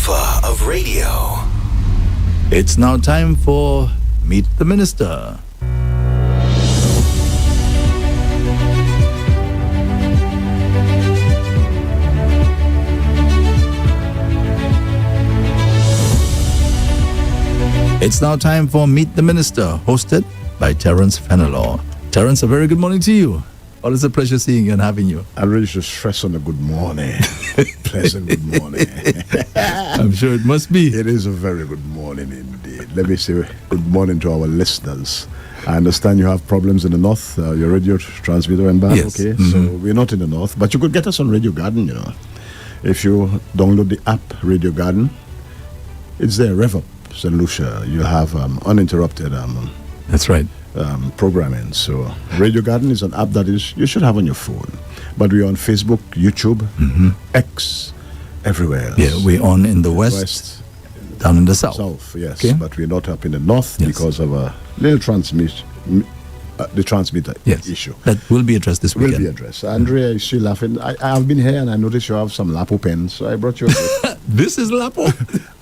Diva of Radio. It's now time for Meet the Minister. It's now time for Meet the Minister, hosted by Terence Fenelon. Terence, a very good morning to you. Always a pleasure seeing you and having you. I really should stress on a good morning. Pleasant good morning. I'm sure it must be. It is a very good morning indeed. Let me say good morning to our listeners. I understand you have problems in the north. Your radio transmitter went bad. Yes. Okay, so we're not in the north, but you could get us on Radio Garden, you know. If you download the app Radio Garden, it's there, Rev-Up Slu. You have uninterrupted That's right. Programming. So Radio Garden is an app that you should have on your phone. But we're on Facebook, YouTube, X, everywhere else. Yeah, we're on in the west, down in the south. South, yes. Okay. But we're not up in the north because of a little the transmitter issue. That will be addressed this weekend. Will be addressed. Andrea, is she laughing? I've been here and I noticed you have some Lapo pens, so I brought you a gift. This is Lapo.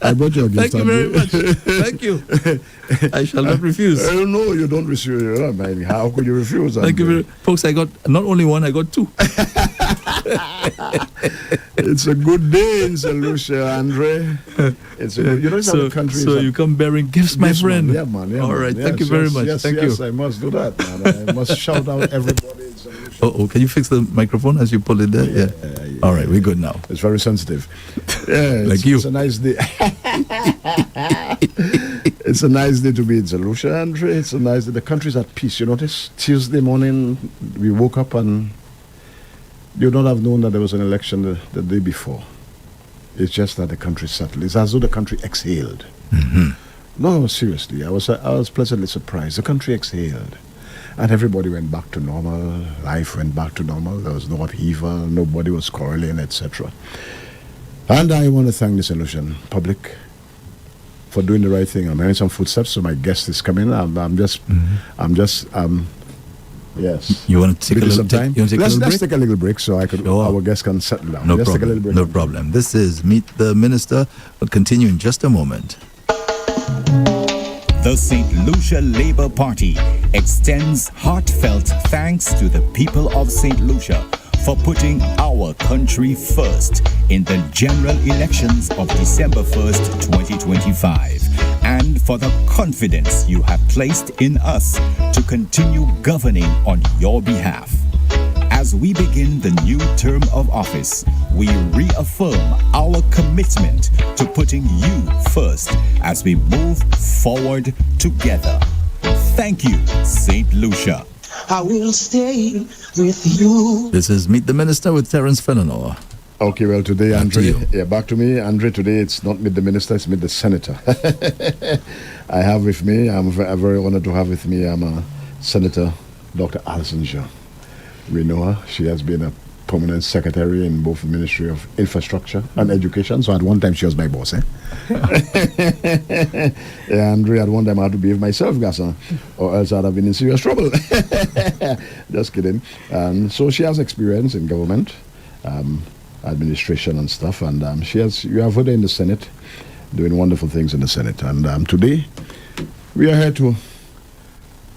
I brought you a gift. Thank you very much. Thank you. I shall not refuse. No, you don't refuse. I mean, how could you refuse? Thank you very much. Folks, I got not only one, I got two. It's a good day in St. Lucia, Andre. It's a good, you know, it's so, country. So you come bearing gifts, my friend. Yeah, man. All right. Thank you very much. Yes, Thank yes, you. I must do that, man. I must shout out everybody in St. Lucia. Oh, can you fix the microphone as you pull it there? Yeah. All right, we're good now. It's very sensitive. Yeah, like you. It's a nice day. It's a nice day to be in St. Lucia, Andre. It's a nice day. The country's at peace. You notice Tuesday morning we woke up and you would not have known that there was an election the day before. It's just that the country settled. It's as though the country exhaled. No, seriously, I was pleasantly surprised. The country exhaled. And everybody went back to normal. Life went back to normal. There was no upheaval. Nobody was quarreling, etc. And I want to thank the St. Lucian public for doing the right thing. I'm hearing some footsteps, so my guest is coming. Yes. You want to take a little time? Let's take a little break so our guest can settle down. No problem. No problem. This is Meet the Minister. We'll continue in just a moment. The St. Lucia Labour Party extends heartfelt thanks to the people of St. Lucia for putting our country first in the general elections of December 1st, 2025, and for the confidence you have placed in us to continue governing on your behalf. As we begin the new term of office, we reaffirm our commitment to putting you first as we move forward together. Thank you, St. Lucia. I will stay with you. This is Meet the Minister with Terence Fenelon. Okay, well, today, Andre, back to me. Andre, today it's not Meet the Minister, it's Meet the Senator. I have with me, I'm very honored to have with me, Senator Dr. Alison Jean. We know her. She has been a permanent secretary in both the Ministry of Infrastructure and Education. So at one time she was my boss, Yeah, Andre, at one time I had to behave myself, Gasson, or else I'd have been in serious trouble. Just kidding. So she has experience in government, administration and stuff, and you have heard her in the Senate, doing wonderful things in the Senate. And today we are here to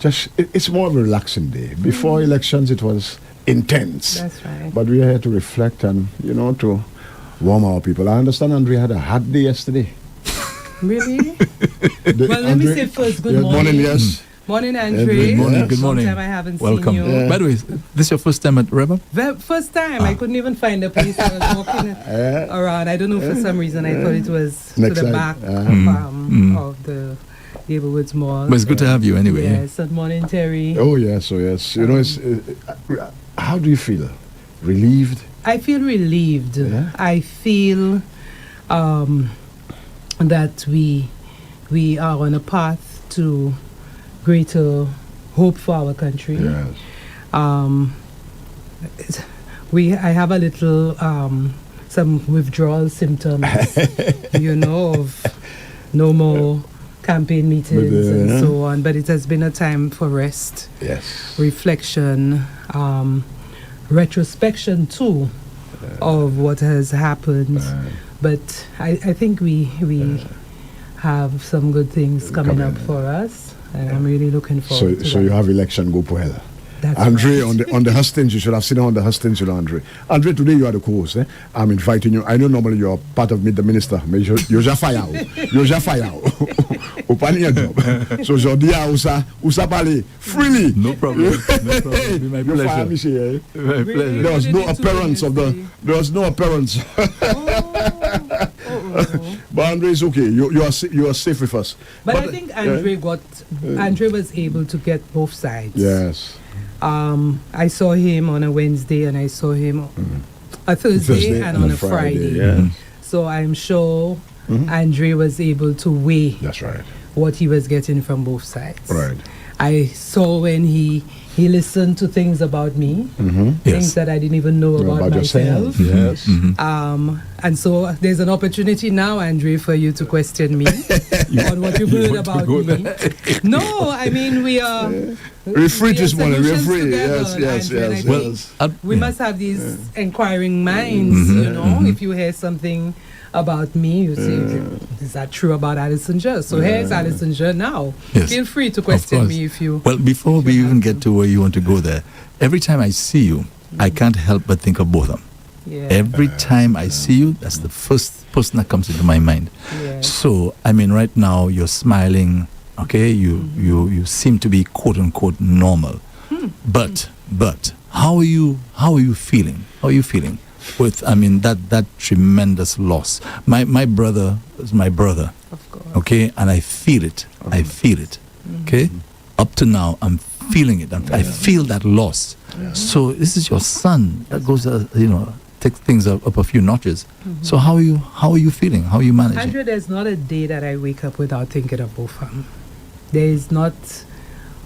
it's more of a relaxing day. Before elections, it was intense. That's right. But we are here to reflect and, to warm our people. I understand Andrea had a hot day yesterday. Really? Well, let me say first, good morning. Yes. Morning, Andre. Good morning. Good morning. Long time I haven't Welcome. seen you. By the way, this is your first time at Rev-Up? First time. I couldn't even find a place. I was walking around. I don't know, for some reason, I thought it was Next to the side. back of the Neighborhoods Mall. But it's good to have you anyway. Yes. Good morning, Terry. Oh, yes. How do you feel? Relieved? I feel relieved. Yeah? I feel that we are on a path to greater hope for our country. Yes. I have a little some withdrawal symptoms, of no more campaign meetings and so on. But it has been a time for rest, reflection, retrospection too, of what has happened But I think we have some good things coming up for us, and I'm really looking forward to So that. you have election go for hell. That's Andre, right. on the hustings, you should have seen her on the hustings, Andre. Andre, today you are the co-host. I'm inviting you. I know normally you're part of Meet the Minister, but you're just fire out. You're just fire out. Open your job. So aujourd'hui, usa parler freely. No problem. No problem. It'll be my You fire me, pleasure. say, My pleasure. There was no Really appearance of the. yesterday. There was no appearance. Oh. But Andre is okay. You are safe with us. But I think Andre was able to get both sides. Yes. I saw him on a Wednesday and I saw him a Thursday and on a Friday. Yeah. So I'm sure Andre was able to weigh That's right. what he was getting from both sides. Right. I saw when he listened to things about me, things Yes. that I didn't even know about yourself. myself. Yes. And so there's an opportunity now, Andre, for you to question me on what you've heard about me. No, I mean, we are... We're free this morning. We're solutions free. together, Yes. Andre, and I think we yeah. must have these inquiring minds, you know. If you hear something about me, you say, is that true about Alison Just? So here's Alison Just now. Yes. Feel free to Of question course. me if you... Well, before we even get to where you want to go there, every time I see you, I can't help but think of both of them. Yeah. Every time I see you, that's the first person that comes into my mind. Yeah. So, I mean, right now you're smiling, okay? You seem to be quote unquote normal. But how are you feeling? How are you feeling with, I mean, that tremendous loss? My brother is my brother, Of course. okay? And I feel it. I feel it, okay? Up to now, I'm feeling it. I feel that loss. So this is your son. That goes, take things up a few notches. So how are you feeling? How are you managing? Andrew, there's not a day that I wake up without thinking of both of them. There is not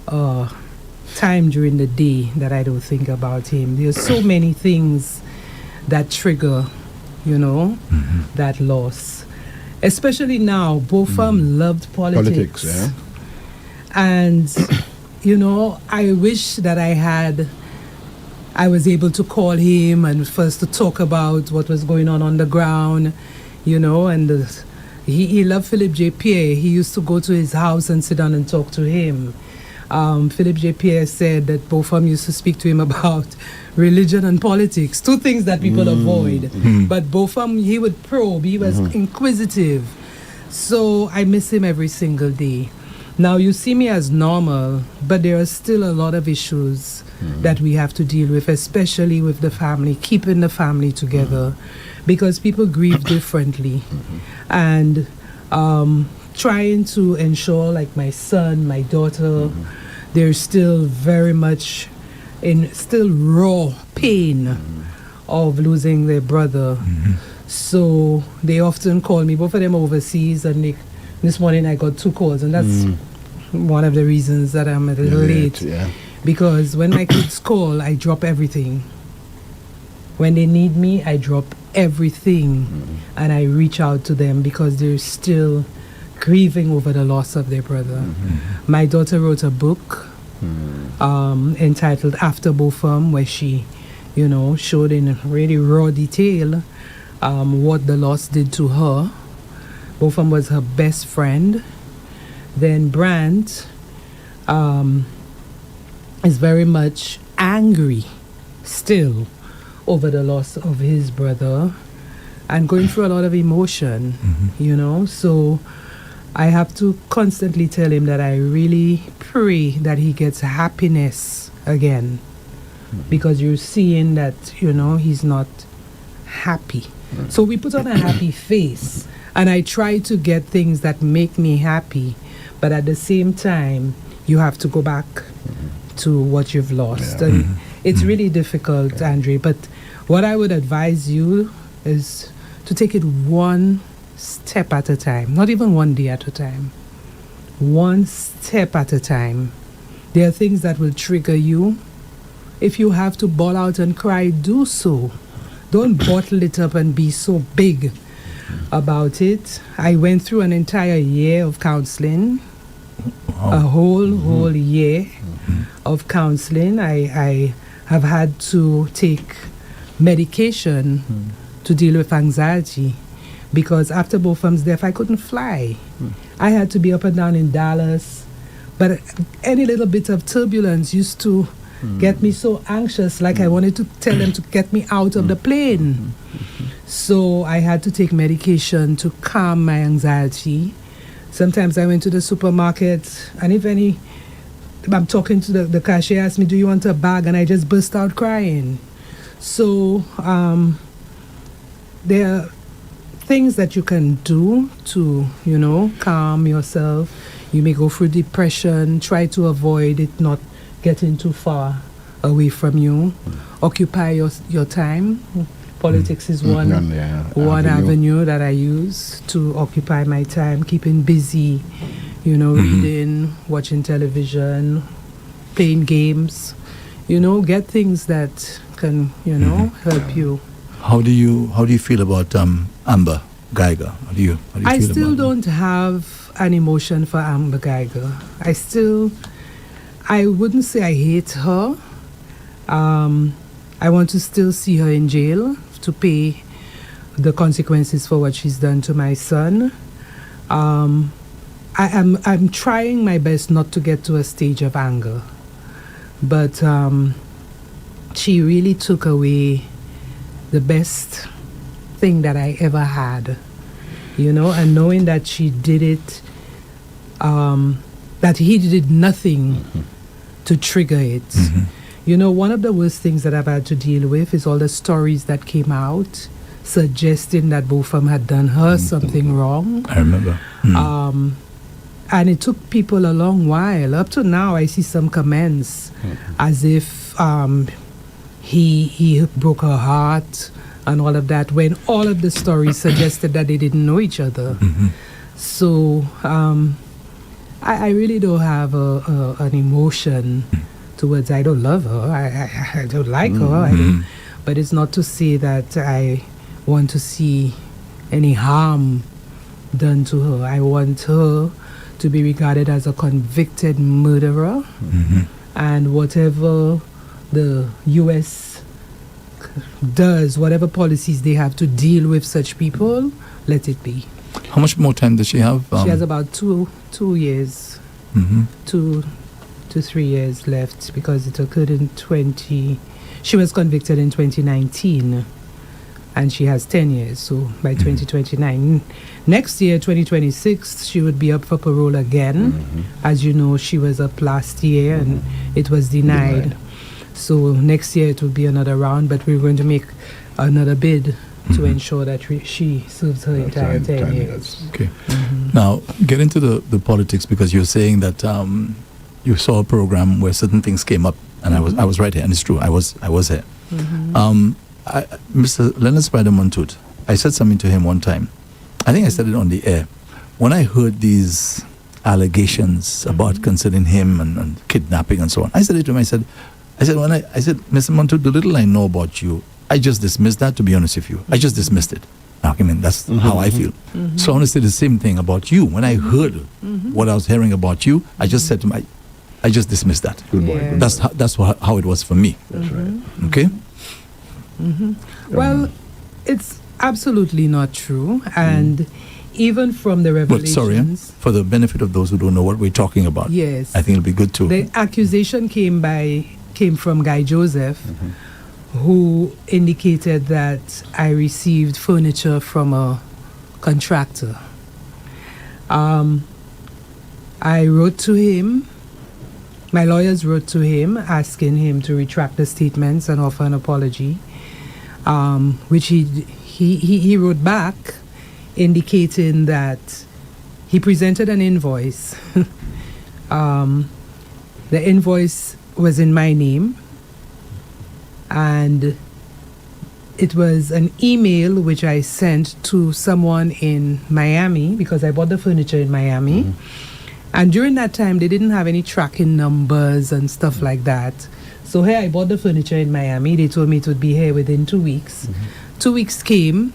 a time during the day that I don't think about him. There's so many things that trigger, that loss. Especially now, both of them loved politics. Yeah. And, I wish that I was able to call him and first to talk about what was going on the ground, and he loved Philip J. Pierre. He used to go to his house and sit down and talk to him. Philip J. Pierre said that both of them used to speak to him about religion and politics, two things that people avoid. But both of them, he would probe, he was inquisitive. So I miss him every single day. Now you see me as normal, but there are still a lot of issues that we have to deal with, especially with the family, keeping the family together, because people grieve differently. And trying to ensure, like my son, my daughter, they're still very much in still raw pain of losing their brother. So they often call me, both of them overseas, and this morning I got 2 calls, and that's one of the reasons that I'm a little late. Yeah. Because when my kids call, I drop everything. When they need me, I drop everything and I reach out to them because they're still grieving over the loss of their brother. My daughter wrote a book entitled After Both of Them, where she, showed in really raw detail what the loss did to her. Both of them was her best friend. Then Brandt is very much angry still over the loss of his brother and going through a lot of emotion, So I have to constantly tell him that I really pray that he gets happiness again, because you're seeing that, he's not happy. So we put on a happy face, and I try to get things that make me happy, but at the same time, you have to go back to what you've lost. And it's really difficult, Andre, but what I would advise you is to take it one step at a time, not even one day at a time. One step at a time. There are things that will trigger you. If you have to bawl out and cry, do so. Don't bottle it up and be so big about it. I went through an entire year of counseling. A whole year of counseling. I have had to take medication to deal with anxiety because after Bofam's death, I couldn't fly. I had to be up and down in Dallas. But any little bit of turbulence used to get me so anxious, like I wanted to tell them to get me out of the plane. So I had to take medication to calm my anxiety. Sometimes I went to the supermarket, and I'm talking to the cashier, asked me, "Do you want a bag?" And I just burst out crying. So there are things that you can do to, calm yourself. You may go through depression, try to avoid it not getting too far away from you. Occupy your time. Politics is one avenue that I use to occupy my time, keeping busy, reading, watching television, playing games, get things that can, help you. How do you feel about Amber Geiger? How do you I feel still about don't have an emotion for Amber Geiger. I wouldn't say I hate her. I want to still see her in jail to pay the consequences for what she's done to my son. I'm trying my best not to get to a stage of anger, but she really took away the best thing that I ever had, and knowing that she did it, that he did nothing to trigger it. One of the worst things that I've had to deal with is all the stories that came out suggesting that Bofam had done her something wrong. I remember. And it took people a long while. Up to now, I see some comments as if he broke her heart and all of that, when all of the stories suggested that they didn't know each other. So I really don't have an emotion towards. I don't love her. I don't like her. But it's not to say that I want to see any harm done to her. I want her to be regarded as a convicted murderer, and whatever the U.S. does, whatever policies they have to deal with such people, let it be. How much more time does she have? She has about 2 years, 2 to 3 years left, because it occurred in she was convicted in 2019, and she has 10 years, so by 2029. Next year, 2026, she would be up for parole again. As you know, she was up last year, and it was denied. So next year it will be another round, but we're going to make another bid to ensure that she serves her entire 10 years. Okay. Now, get into the politics, because you're saying that you saw a program where certain things came up, and I was right here, and it's true, I was here. Mr. Leonard Spider-Montut, I said something to him one time. I think I said it on the air. When I heard these allegations about concerning him and kidnapping and so on, I said it to him. I said, Mr. Montut, the little I know about you, I just dismissed that, to be honest with you. I just dismissed it. I mean, that's how I feel. So I want to say the same thing about you. When I heard what I was hearing about you, I just said to him, I just dismissed that. Good boy. Yeah. That's how it was for me. That's right. Okay? Well, it's absolutely not true, and even from the But revelations. sorry, for the benefit of those who don't know what we're talking about, Yes. I think it'll be good to. The accusation came from Guy Joseph, who indicated that I received furniture from a contractor. I wrote to him. My lawyers wrote to him asking him to retract the statements and offer an apology, which he wrote back indicating that he presented an invoice. The invoice was in my name, and it was an email which I sent to someone in Miami, because I bought the furniture in Miami. And during that time, they didn't have any tracking numbers and stuff like that. So here I bought the furniture in Miami. They told me it would be here within 2 weeks. 2 weeks came,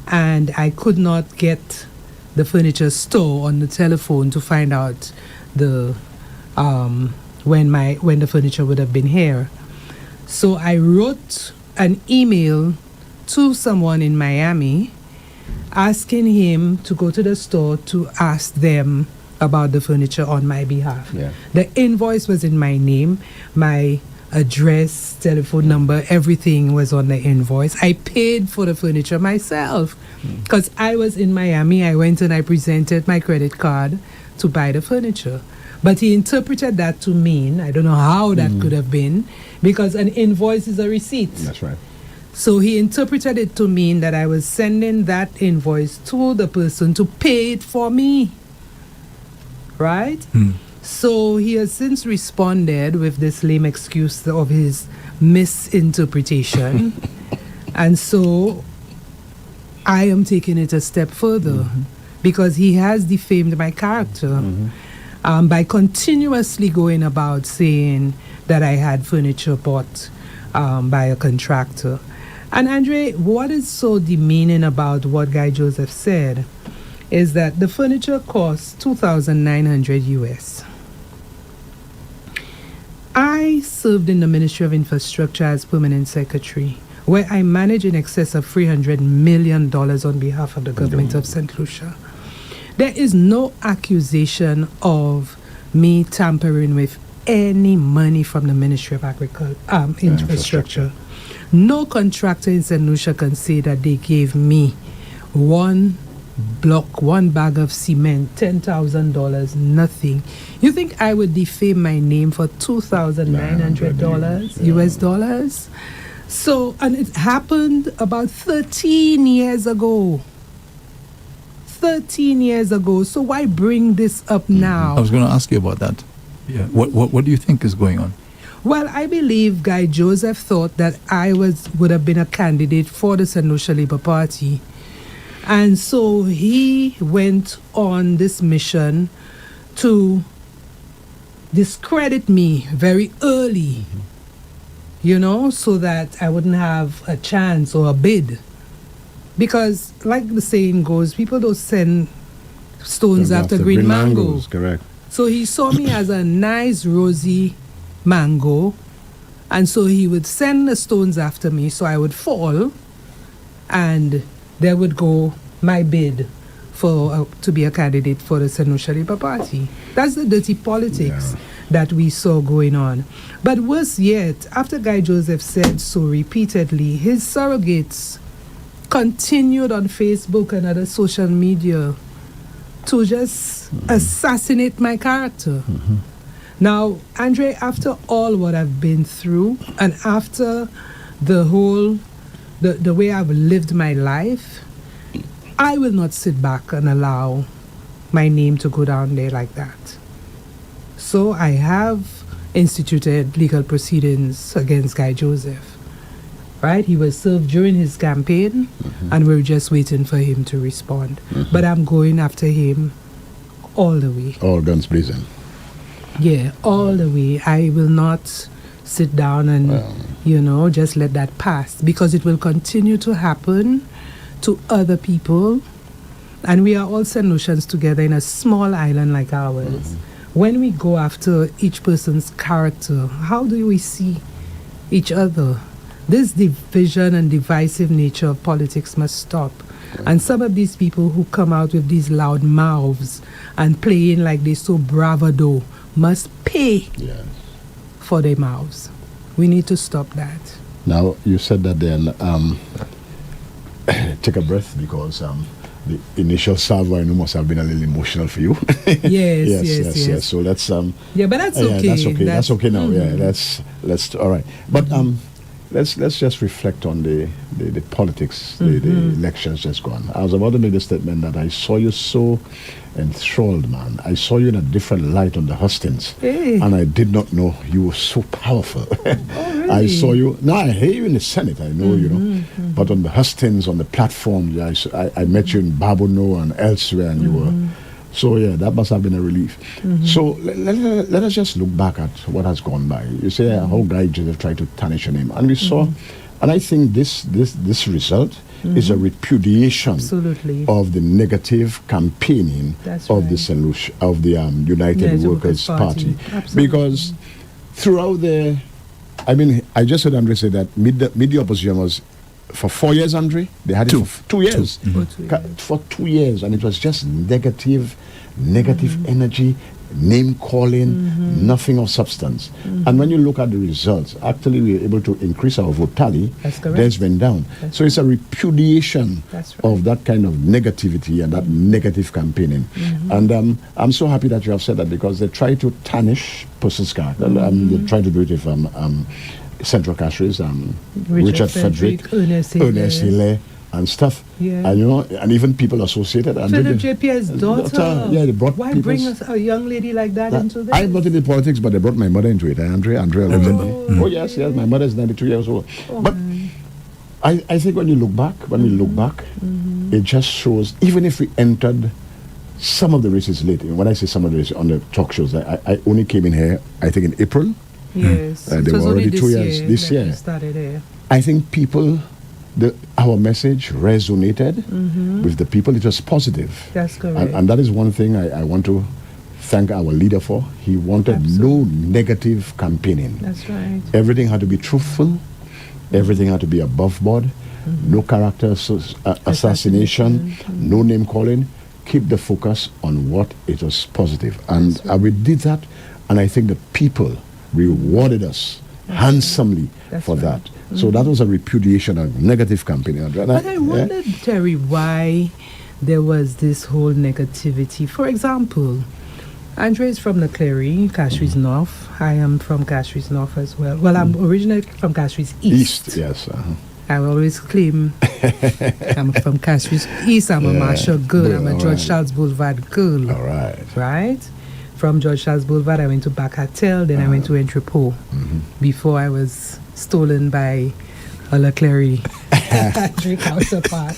and I could not get the furniture store on the telephone to find out the when the furniture would have been here. So I wrote an email to someone in Miami asking him to go to the store to ask them about the furniture on my behalf. Yeah. The invoice was in my name, my address, telephone number, everything was on the invoice. I paid for the furniture myself because I was in Miami. I went and I presented my credit card to buy the furniture. But he interpreted that to mean, I don't know how that could have been, because an invoice is a receipt. That's right. So he interpreted it to mean that I was sending that invoice to the person to pay it for me. Right? So he has since responded with this lame excuse of his misinterpretation. And so I am taking it a step further because he has defamed my character by continuously going about saying that I had furniture bought by a contractor. And Andre, what is so demeaning about what Guy Joseph said is that the furniture costs $2,900 US. I served in the Ministry of Infrastructure as permanent secretary, where I managed in excess of $300 million on behalf of the government of St. Lucia. There is no accusation of me tampering with any money from the Ministry of Infrastructure. No contractor in St. Lucia can say that they gave me one bag of cement, $10,000, nothing. You think I would defame my name for $2,900 US dollars? So, and it happened about 13 years ago. 13 years ago. So why bring this up now? I was going to ask you about that. Yeah. What do you think is going on? Well, I believe Guy Joseph thought that I would have been a candidate for the St. Lucia Labour Party. And so he went on this mission to discredit me very early, you know, so that I wouldn't have a chance or a bid. Because, like the saying goes, people don't send stones after green mangoes. Correct. So he saw me as a nice, rosy mango, and so he would send the stones after me, so I would fall, and there would go my bid for to be a candidate for the St. Lucia Labour Party. That's the dirty politics that we saw going on. But worse yet, after Guy Joseph said so repeatedly, his surrogates continued on Facebook and other social media to just assassinate my character. Now, Andre, after all what I've been through, and after the whole, the way I've lived my life, I will not sit back and allow my name to go down there like that. So I have instituted legal proceedings against Guy Joseph. Right? He was served during his campaign, and we're just waiting for him to respond. But I'm going after him all the way. All guns blazing. Yeah, all the way. I will not sit down and, just let that pass, because it will continue to happen to other people. And we are all St. Lucians together in a small island like ours. When we go after each person's character, how do we see each other? This division and divisive nature of politics must stop. And some of these people who come out with these loud mouths and playing like they're so bravado must pay for their mouths. We need to stop that. Now, you said that then, take a breath, because the initial salvo, I know, must have been a little emotional for you. Yes. So let's... but that's okay. That's okay now. Yeah, let's all right. But let's just reflect on the politics, the elections just gone. I was about to make the statement that I saw you so enthralled, man. I saw you in a different light on the hustings, and I did not know you were so powerful. Really? I saw you. Now I hear you in the Senate. I know, but on the hustings, on the platform, I met you in Babono and elsewhere, and you were. So yeah, that must have been a relief. So let us just look back at what has gone by. You say how Guy Joseph tried to tarnish your name, and we saw, and I think this result is a repudiation of the negative campaigning of the St. Lucia, of the United Workers Party. Because throughout I just heard Andre say that mid the opposition was for 4 years, Andre. They had Two. it for 2 years. For 2 years. For 2 years, and it was just negative energy, name calling, nothing of substance. And when you look at the results, actually we were able to increase our vote tally. That's correct. Theirs went down. That's so it's a repudiation That's right. of that kind of negativity and that negative campaigning. And I'm so happy that you have said that, because they try to tarnish person's character. They try to do it with Central Casheries, Richard Frederick, Ernest Hille, and stuff. Yeah. And and even people associated. And Philip JP's daughter. Yeah, they brought Why people's- bring a young lady like that into this? I'm not into politics, but they brought my mother into it. Andrea remember. Oh yes, my mother is 92 years old. But I think when we look back, it just shows, even if we entered some of the races late. When I say some of the races on the talk shows, I only came in here, I think, in April. Yes. They It was were only already 2 years. This that we year. started here. I think people, our message resonated with the people. It was positive. That's correct. And that is one thing I want to thank our leader for. He wanted no negative campaigning. That's right. Everything had to be truthful. Everything had to be above board. No character assassination. No name calling. Keep the focus on what it was positive. And we did that. And I think the people rewarded us handsomely for right. that. So that was a repudiation of negative campaigning. But I wondered, Terry, why there was this whole negativity. For example, Andre is from the Clary, Casheries North. I am from Casheries North as well. Well, I'm originally from Casheries East. Yes. I always claim I'm from Casheries East. I'm a Marshall girl. I'm a George Charles Boulevard girl. All right. Right? From George Charles Boulevard, I went to Back Hotel, then I went to Entrepot before I was stolen by a Leclerc Andre counterpart.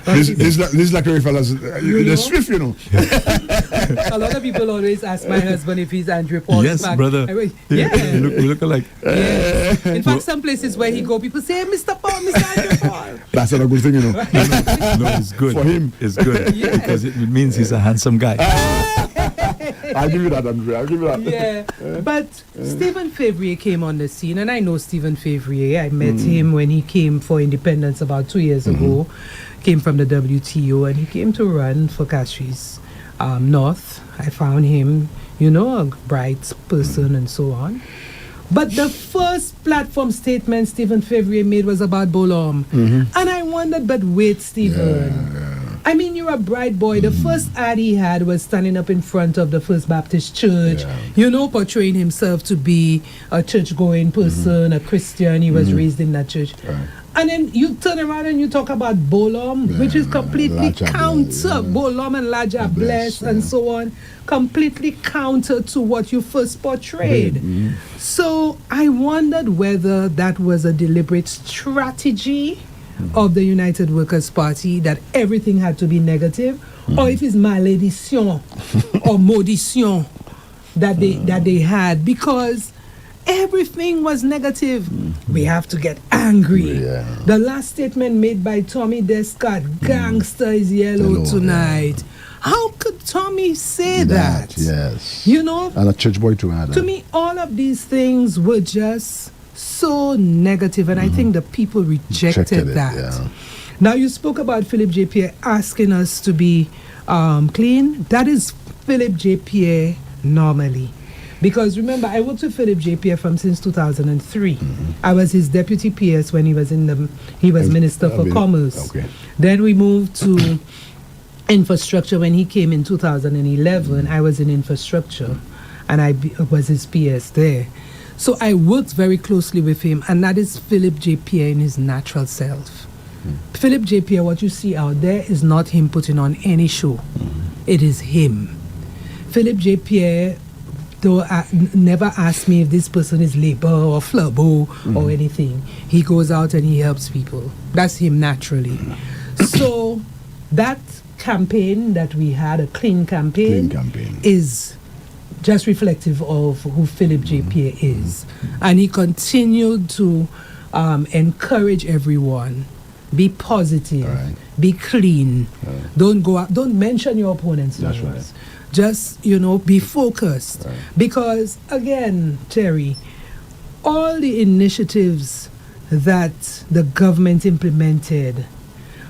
These Leclerc fellas, they're swift, you know. A lot of people always ask my husband if he's Andre Paul. Yes, brother. Yeah. We look alike. Yeah. In fact, some places where he go, people say, hey, Mr. Paul, Mr. Andre Paul. That's not a good thing, you know. No, it's good. For him. It's good. Yeah. Because it means he's a handsome guy. I'll give you that, Andre. I'll give you that. Yeah. But Stephen Favrier came on the scene, and I know Stephen Favrier. I met him when he came for independence about 2 years ago. Came from the WTO, and he came to run for Casheries North. I found him, a bright person and so on. But the first platform statement Stephen Favrier made was about Bolom. And I wondered, but wait, Stephen. I mean, you're a bright boy. The first ad he had was standing up in front of the First Baptist Church, portraying himself to be a church-going person, a Christian. He was raised in that church. Right. And then you turn around and you talk about Bolom, which is completely counter. Bolom and Laja Bless and so on, completely counter to what you first portrayed. So I wondered whether that was a deliberate strategy of the United Workers' Party, that everything had to be negative, or if it's malédiction or maudition that they had, because everything was negative. We have to get angry. The last statement made by Tommy Descott, gangster is yellow tonight. How could Tommy say that? Yes. And a church boy to add. To me, all of these things were just so negative, and I think the people rejected that. Yeah. Now, you spoke about Philip J. Pierre asking us to be clean. That is Philip J. Pierre normally. Because remember, I worked with Philip J. Pierre since 2003. I was his deputy PS when he was Minister for Commerce. Okay. Then we moved to infrastructure when he came in 2011. I was in infrastructure, and I was his PS there. So I worked very closely with him, and that is Philip J. Pierre in his natural self. Philip J. Pierre, what you see out there is not him putting on any show. It is him. Philip J. Pierre, though, never asked me if this person is labor or flabo or anything. He goes out and he helps people. That's him naturally. So that campaign that we had, a clean campaign, is just reflective of who Philip J. Pierre is. And he continued to encourage everyone, be positive, be clean, don't go out, don't mention your opponent's names. Just, be focused. Because, again, Terry, all the initiatives that the government implemented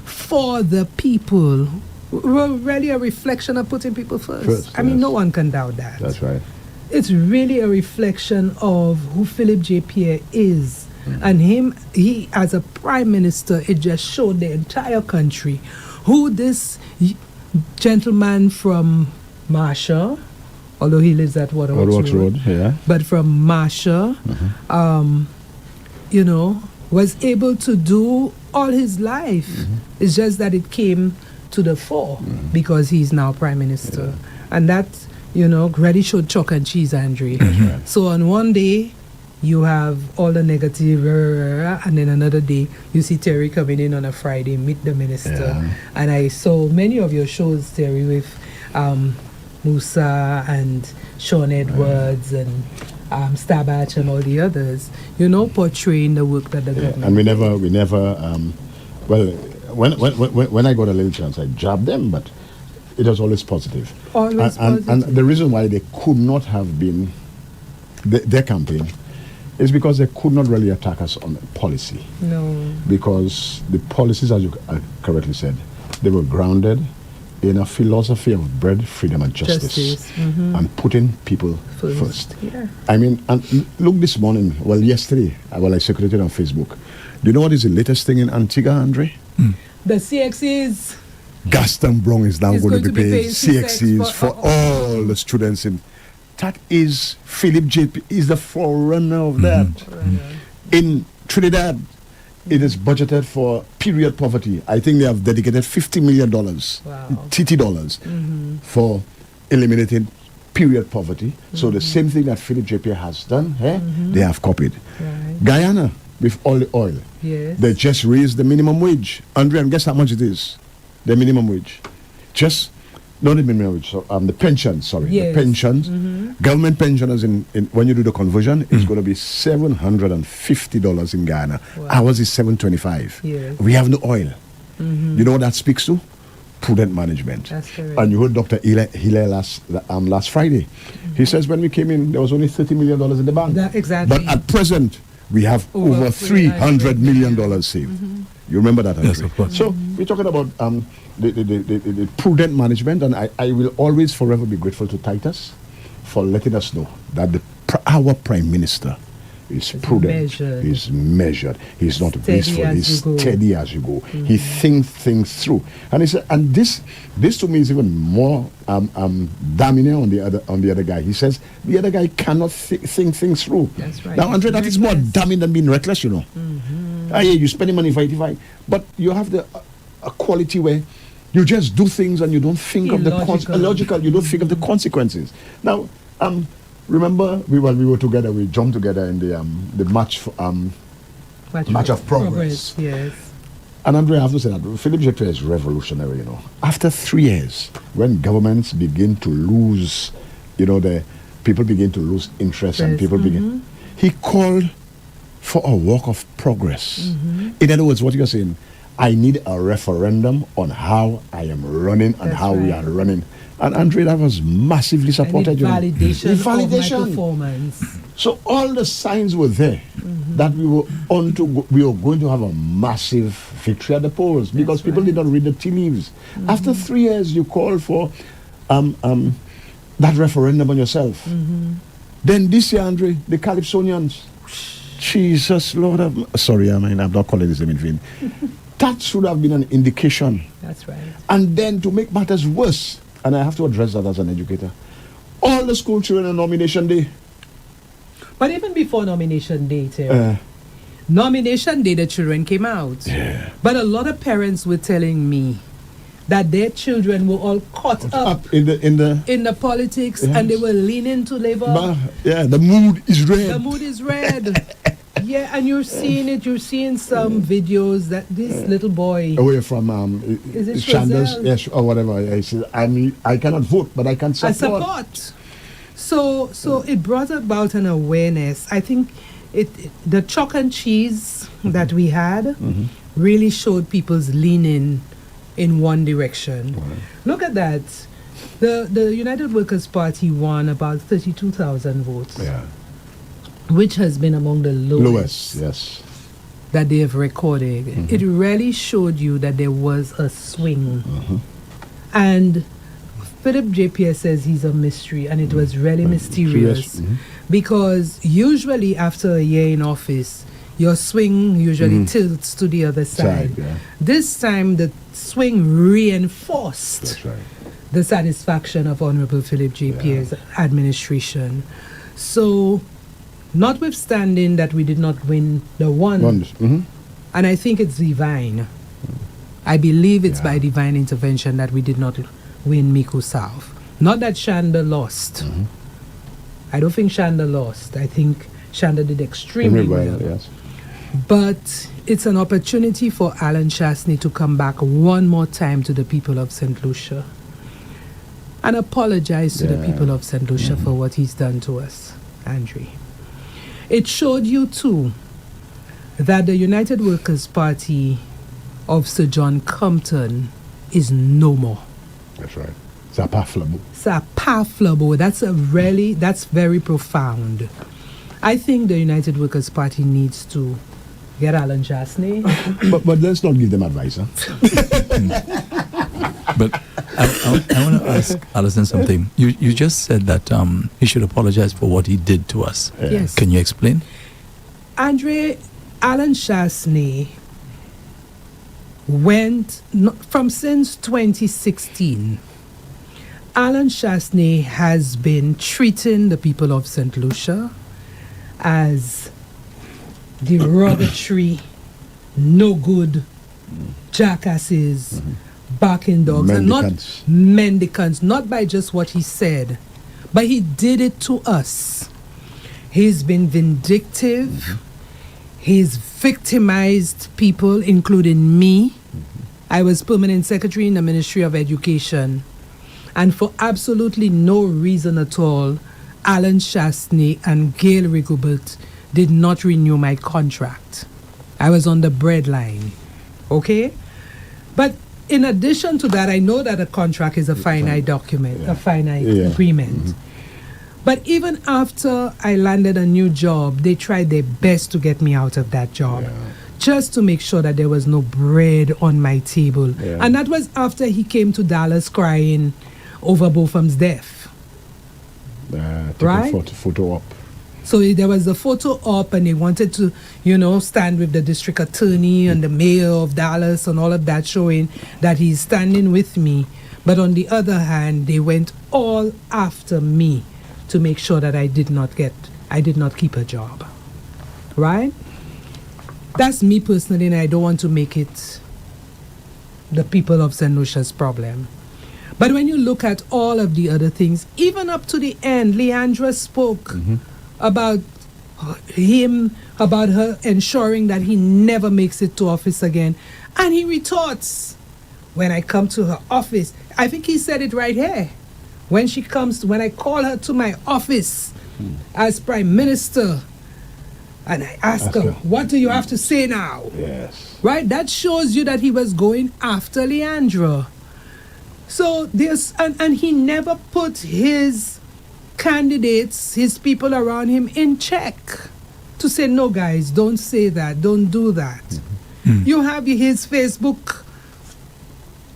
for the people were really a reflection of putting people first. I mean, no one can doubt that. That's right. It's really a reflection of who Philip J. Pierre is. And he as a prime minister, it just showed the entire country who this gentleman from Marsha, although he lives at Waterworks Road, yeah. but from Marsha, was able to do all his life. It's just that it came to the fore because he's now prime minister. Yeah. And that, really showed chalk and cheese, Andre. Right. So on one day, you have all the negative, and then another day, you see Terry coming in on a Friday, meet the minister. Yeah. And I saw many of your shows, Terry, with Musa and Sean Edwards and Stabatch and all the others, portraying the work that the government. And we never, when I got a little chance, I jabbed them, but it was always positive. Always positive. And the reason why they could not have been their campaign is because they could not really attack us on policy. No. Because the policies, as you correctly said, they were grounded in a philosophy of bread, freedom, and justice. And putting people first. Yeah. I mean, and look this morning, yesterday, I circulated on Facebook. Do you know what is the latest thing in Antigua, Andre? The CXCs. Gaston Brong is now going to be paying CXCs for all the students in. That is Philip JP is the forerunner of that. In Trinidad, it is budgeted for period poverty. I think they have dedicated $50 million, TT dollars, for eliminating period poverty. So the same thing that Philip JP has done, they have copied. Right. Guyana, with all the oil, they just raised the minimum wage. Andre, and guess how much it is? The minimum wage. Not the minimum wage, the pension, the pensions. Government pensioners, when you do the conversion, it's going to be $750 in Ghana. Wow. Ours is $725. Yes. We have no oil. You know what that speaks to? Prudent management. That's correct. And you heard Dr. Hilaire last Friday. He says when we came in, there was only $30 million in the bank. Exactly. But at present, we have over $300 million saved. You remember that, Andre? Yes, of course. So we're talking about the prudent management, and I will always forever be grateful to Titus for letting us know that our Prime Minister is prudent, he's measured, he's not wasteful, he's steady as you go. He thinks things through. And he said, and this to me is even more damning on the other guy. He says the other guy cannot think things through. That's right. Now, Andre, that is more damning than being reckless, you you're spending money fighting, but you have a quality where you just do things and you don't think of the logical. You don't think of the consequences. Now, remember we were together. We jumped together in the March of Progress. Yes. And Andre, I have to say that Philip J. Pierre is revolutionary. After 3 years, when governments begin to lose, the people begin to lose interest, and people begin. He called for a walk of progress. In other words, what you're saying, I need a referendum on how I am running and how we are running. And Andre, that was massively supported. Validation of my performance. So all the signs were there that we were going to have a massive victory at the polls because people did not read the tea leaves. After 3 years, you called for that referendum on yourself. Then this year, Andre, the Calypsonians. Jesus, Lord, I'm not calling this name in vain. That should have been an indication. That's right. And then to make matters worse, and I have to address that as an educator, all the school children on nomination day. But even before nomination day, Terry, nomination day, the children came out. Yeah. But a lot of parents were telling me that their children were all caught up in the politics, and they were leaning to Labour. The mood is red. The mood is red. Yeah, and you're seeing it. You're seeing some videos that this little boy away from is it Chandler's, yes, or whatever. He says, I cannot vote, but I can support. So it brought about an awareness. I think the chalk and cheese that we had really showed people's leaning in one direction. Look at that. The United Workers' Party won about 32,000 votes. Yeah. Which has been among the lowest. Yes. that they have recorded, it really showed you that there was a swing. And Philip JPS says he's a mystery, and it was really mysterious because usually after a year in office, your swing usually tilts to the other side. This time, the swing reinforced That's right. the satisfaction of Honorable Philip JP's administration. So, notwithstanding that we did not win the one, and I think it's divine. I believe it's by divine intervention that we did not win Mico South. Not that Shanda lost. I don't think Shanda lost. I think Shanda did extremely well. Yes. But it's an opportunity for Alan Chasney to come back one more time to the people of St. Lucia and apologize to the people of St. Lucia for what he's done to us, Andre. It showed you too that the United Workers' Party of Sir John Compton is no more. That's right. Sapaflabo. Sapaflabo. That's very profound. I think the United Workers' Party needs to get Alan Chasney. but let's not give them advice, huh? But I want to ask Alison something. You just said that he should apologize for what he did to us. Yes. Can you explain? Andre, Alan Chasney went from since 2016. Alan Chasney has been treating the people of St. Lucia as derogatory, no good jackasses, barking dogs, Mendicants. and not mendicants, not by just what he said, but he did it to us. He's been vindictive. He's victimized people, including me. I was permanent secretary in the Ministry of Education. And for absolutely no reason at all, Alan Chasney and Gail Rigobert did not renew my contract. I was on the breadline. Okay? But in addition to that, I know that a contract is a finite document, a finite agreement. But even after I landed a new job, they tried their best to get me out of that job, just to make sure that there was no bread on my table. And that was after he came to Dallas crying over Bofum's death. Take Right? a photo up. So there was a photo up, and they wanted to, stand with the district attorney and the mayor of Dallas and all of that, showing that he's standing with me. But on the other hand, they went all after me to make sure that I did not keep a job. Right? That's me personally, and I don't want to make it the people of St. Lucia's problem. But when you look at all of the other things, even up to the end, Leandra spoke about her ensuring that he never makes it to office again. And he retorts, when I come to her office, I think he said it right here. When I call her to my office as Prime Minister, and I ask her, what do you have to say now? Yes. Right? That shows you that he was going after Leandra. So and he never put his candidates, his people around him in check to say, no guys, don't say that, don't do that. You have his Facebook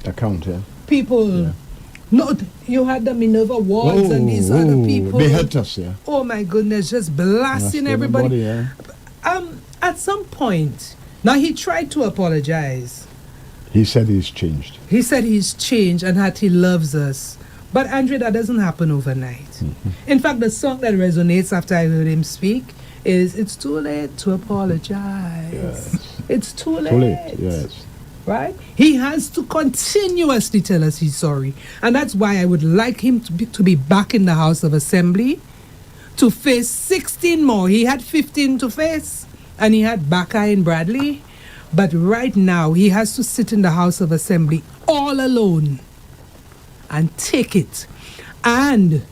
Account, people. No, you had the Minerva Wards and these other people. They helped us, Oh my goodness, just blasting everybody. At some point, now he tried to apologize. He said he's changed. He said he's changed and that he loves us. But Andre, that doesn't happen overnight. In fact, the song that resonates after I heard him speak is "It's Too Late to Apologize." Yes. It's too late. Too late, yes. Right? He has to continuously tell us he's sorry. And that's why I would like him to be back in the House of Assembly to face 16 more. He had 15 to face, and he had Baka and Bradley. But right now, he has to sit in the House of Assembly all alone and take it. And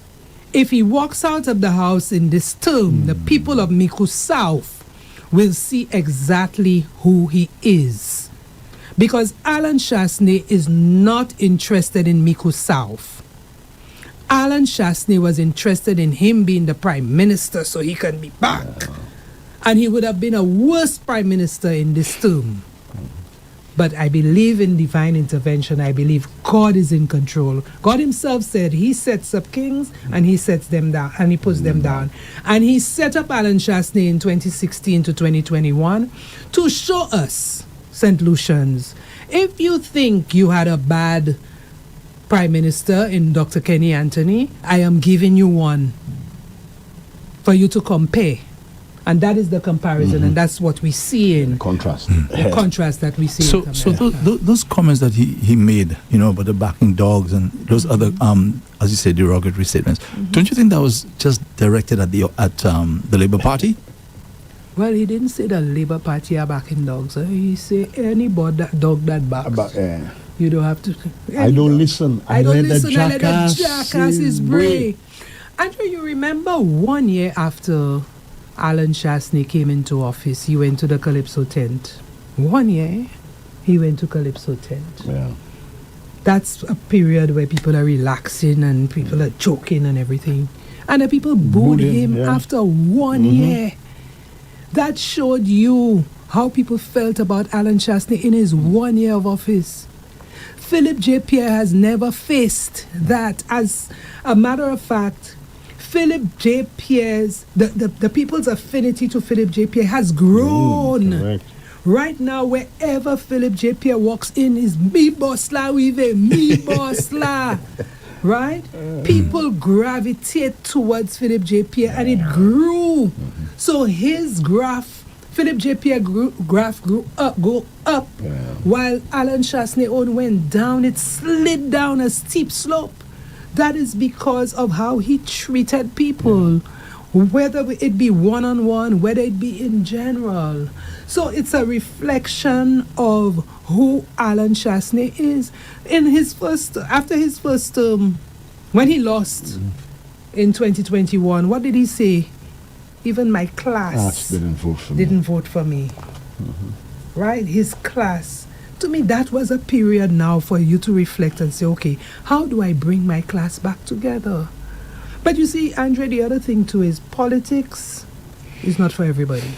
if he walks out of the House in this term, the people of Mico South will see exactly who he is. Because Alan Chasney is not interested in Mico South. Alan Chasney was interested in him being the Prime Minister so he can be back. And he would have been a worse prime minister in this term. But I believe in divine intervention. I believe God is in control. God himself said he sets up kings and he sets them down and he puts them down. And he set up Alan Chasney in 2016 to 2021 to show us, St. Lucians, if you think you had a bad prime minister in Dr. Kenny Anthony, I am giving you one for you to compare. And that is the comparison, and that's what we see in Contrast. the contrast that we see. So in those comments that he made, you know, about the barking dogs and those other, as you say, derogatory statements, don't you think that was just directed at the Labour Party? Well, he didn't say the Labour Party are barking dogs. He say any dog that barks. You don't have to. I don't listen. I let the jackasses bray. Andrew, you remember 1 year after Alan Chasney came into office, he went to the Calypso tent. 1 year, he went to Calypso tent. Yeah. That's a period where people are relaxing and people are joking and everything. And the people booed him after 1 year. That showed you how people felt about Alan Chasney in his 1 year of office. Philip J. Pierre has never faced that. As a matter of fact, Philip J. Pierre's, the people's affinity to Philip J. Pierre has grown. Correct. Right now, wherever Philip J. Pierre walks in is me boss la with a me boss la. Right? People gravitate towards Philip J. Pierre and it grew. So his graph, Philip J. Pierre graph go up. While Alan Chasney own went down, it slid down a steep slope. That is because of how he treated people, whether it be one-on-one, whether it be in general. So it's a reflection of who Alan Chasney is. After his first term, when he lost in 2021, what did he say? Even my class didn't vote for me. Right? His class. To me, that was a period now for you to reflect and say, okay, how do I bring my class back together? But you see, Andre, the other thing too is politics is not for everybody.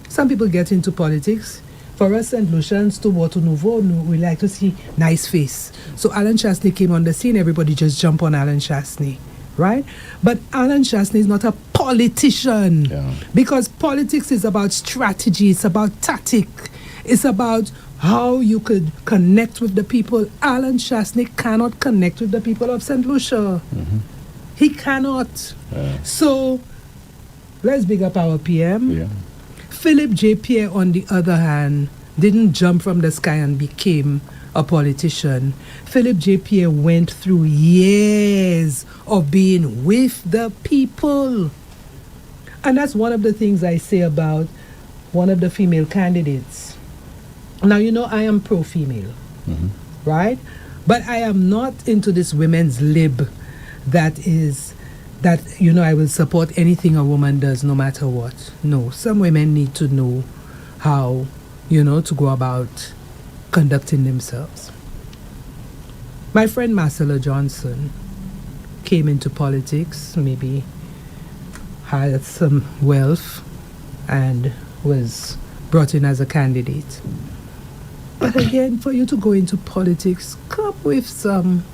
Some people get into politics. For us St. Lucians, to Water Nouveau, we like to see nice face. So Alan Chasney came on the scene, everybody just jump on Alan Chasney, right? But Alan Chasney is not a politician. Because politics is about strategy, it's about tactic, it's about how you could connect with the people. Alan Chasney cannot connect with the people of St. Lucia. He cannot. So let's big up our PM. Philip J. Pierre, on the other hand, didn't jump from the sky and became a politician. Philip J. Pierre went through years of being with the people. And that's one of the things I say about one of the female candidates. Now, you know, I am pro-female, right? But I am not into this women's lib that, you know, I will support anything a woman does no matter what. No, some women need to know how, you know, to go about conducting themselves. My friend Marcella Johnson came into politics, maybe had some wealth and was brought in as a candidate. But again, for you to go into politics, come with some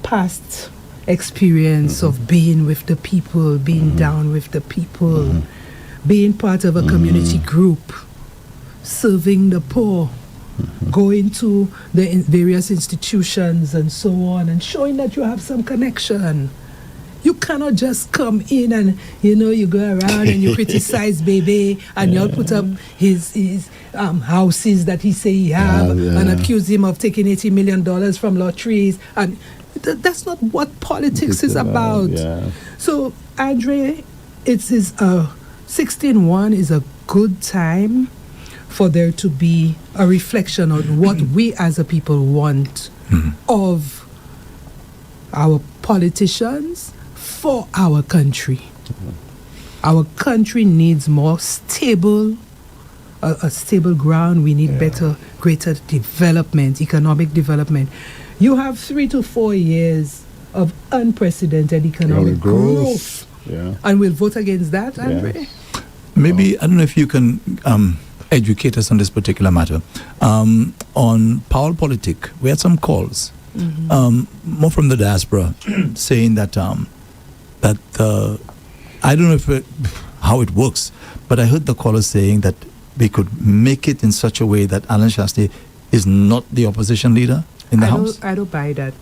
past experience of being with the people, being down with the people, being part of a community group, serving the poor, going to the various institutions and so on, and showing that you have some connection. You cannot just come in and, you know, you go around and you criticize baby and you'll put up his houses that he say he have and accuse him of taking $80 million from lotteries. And that's not what politics is about. So, Andre, it's 16-1 is a good time for there to be a reflection on what we as a people want of our politicians for our country. Our country needs more stable, a stable ground. We need greater development, economic development. You have 3 to 4 years of unprecedented economic growth. And we'll vote against that, Andre? Maybe, I don't know if you can educate us on this particular matter. On Powell Politic, we had some calls, more from the diaspora, saying that I don't know how it works, but I heard the callers saying that they could make it in such a way that Alan Shastri is not the opposition leader in the House. I don't buy that.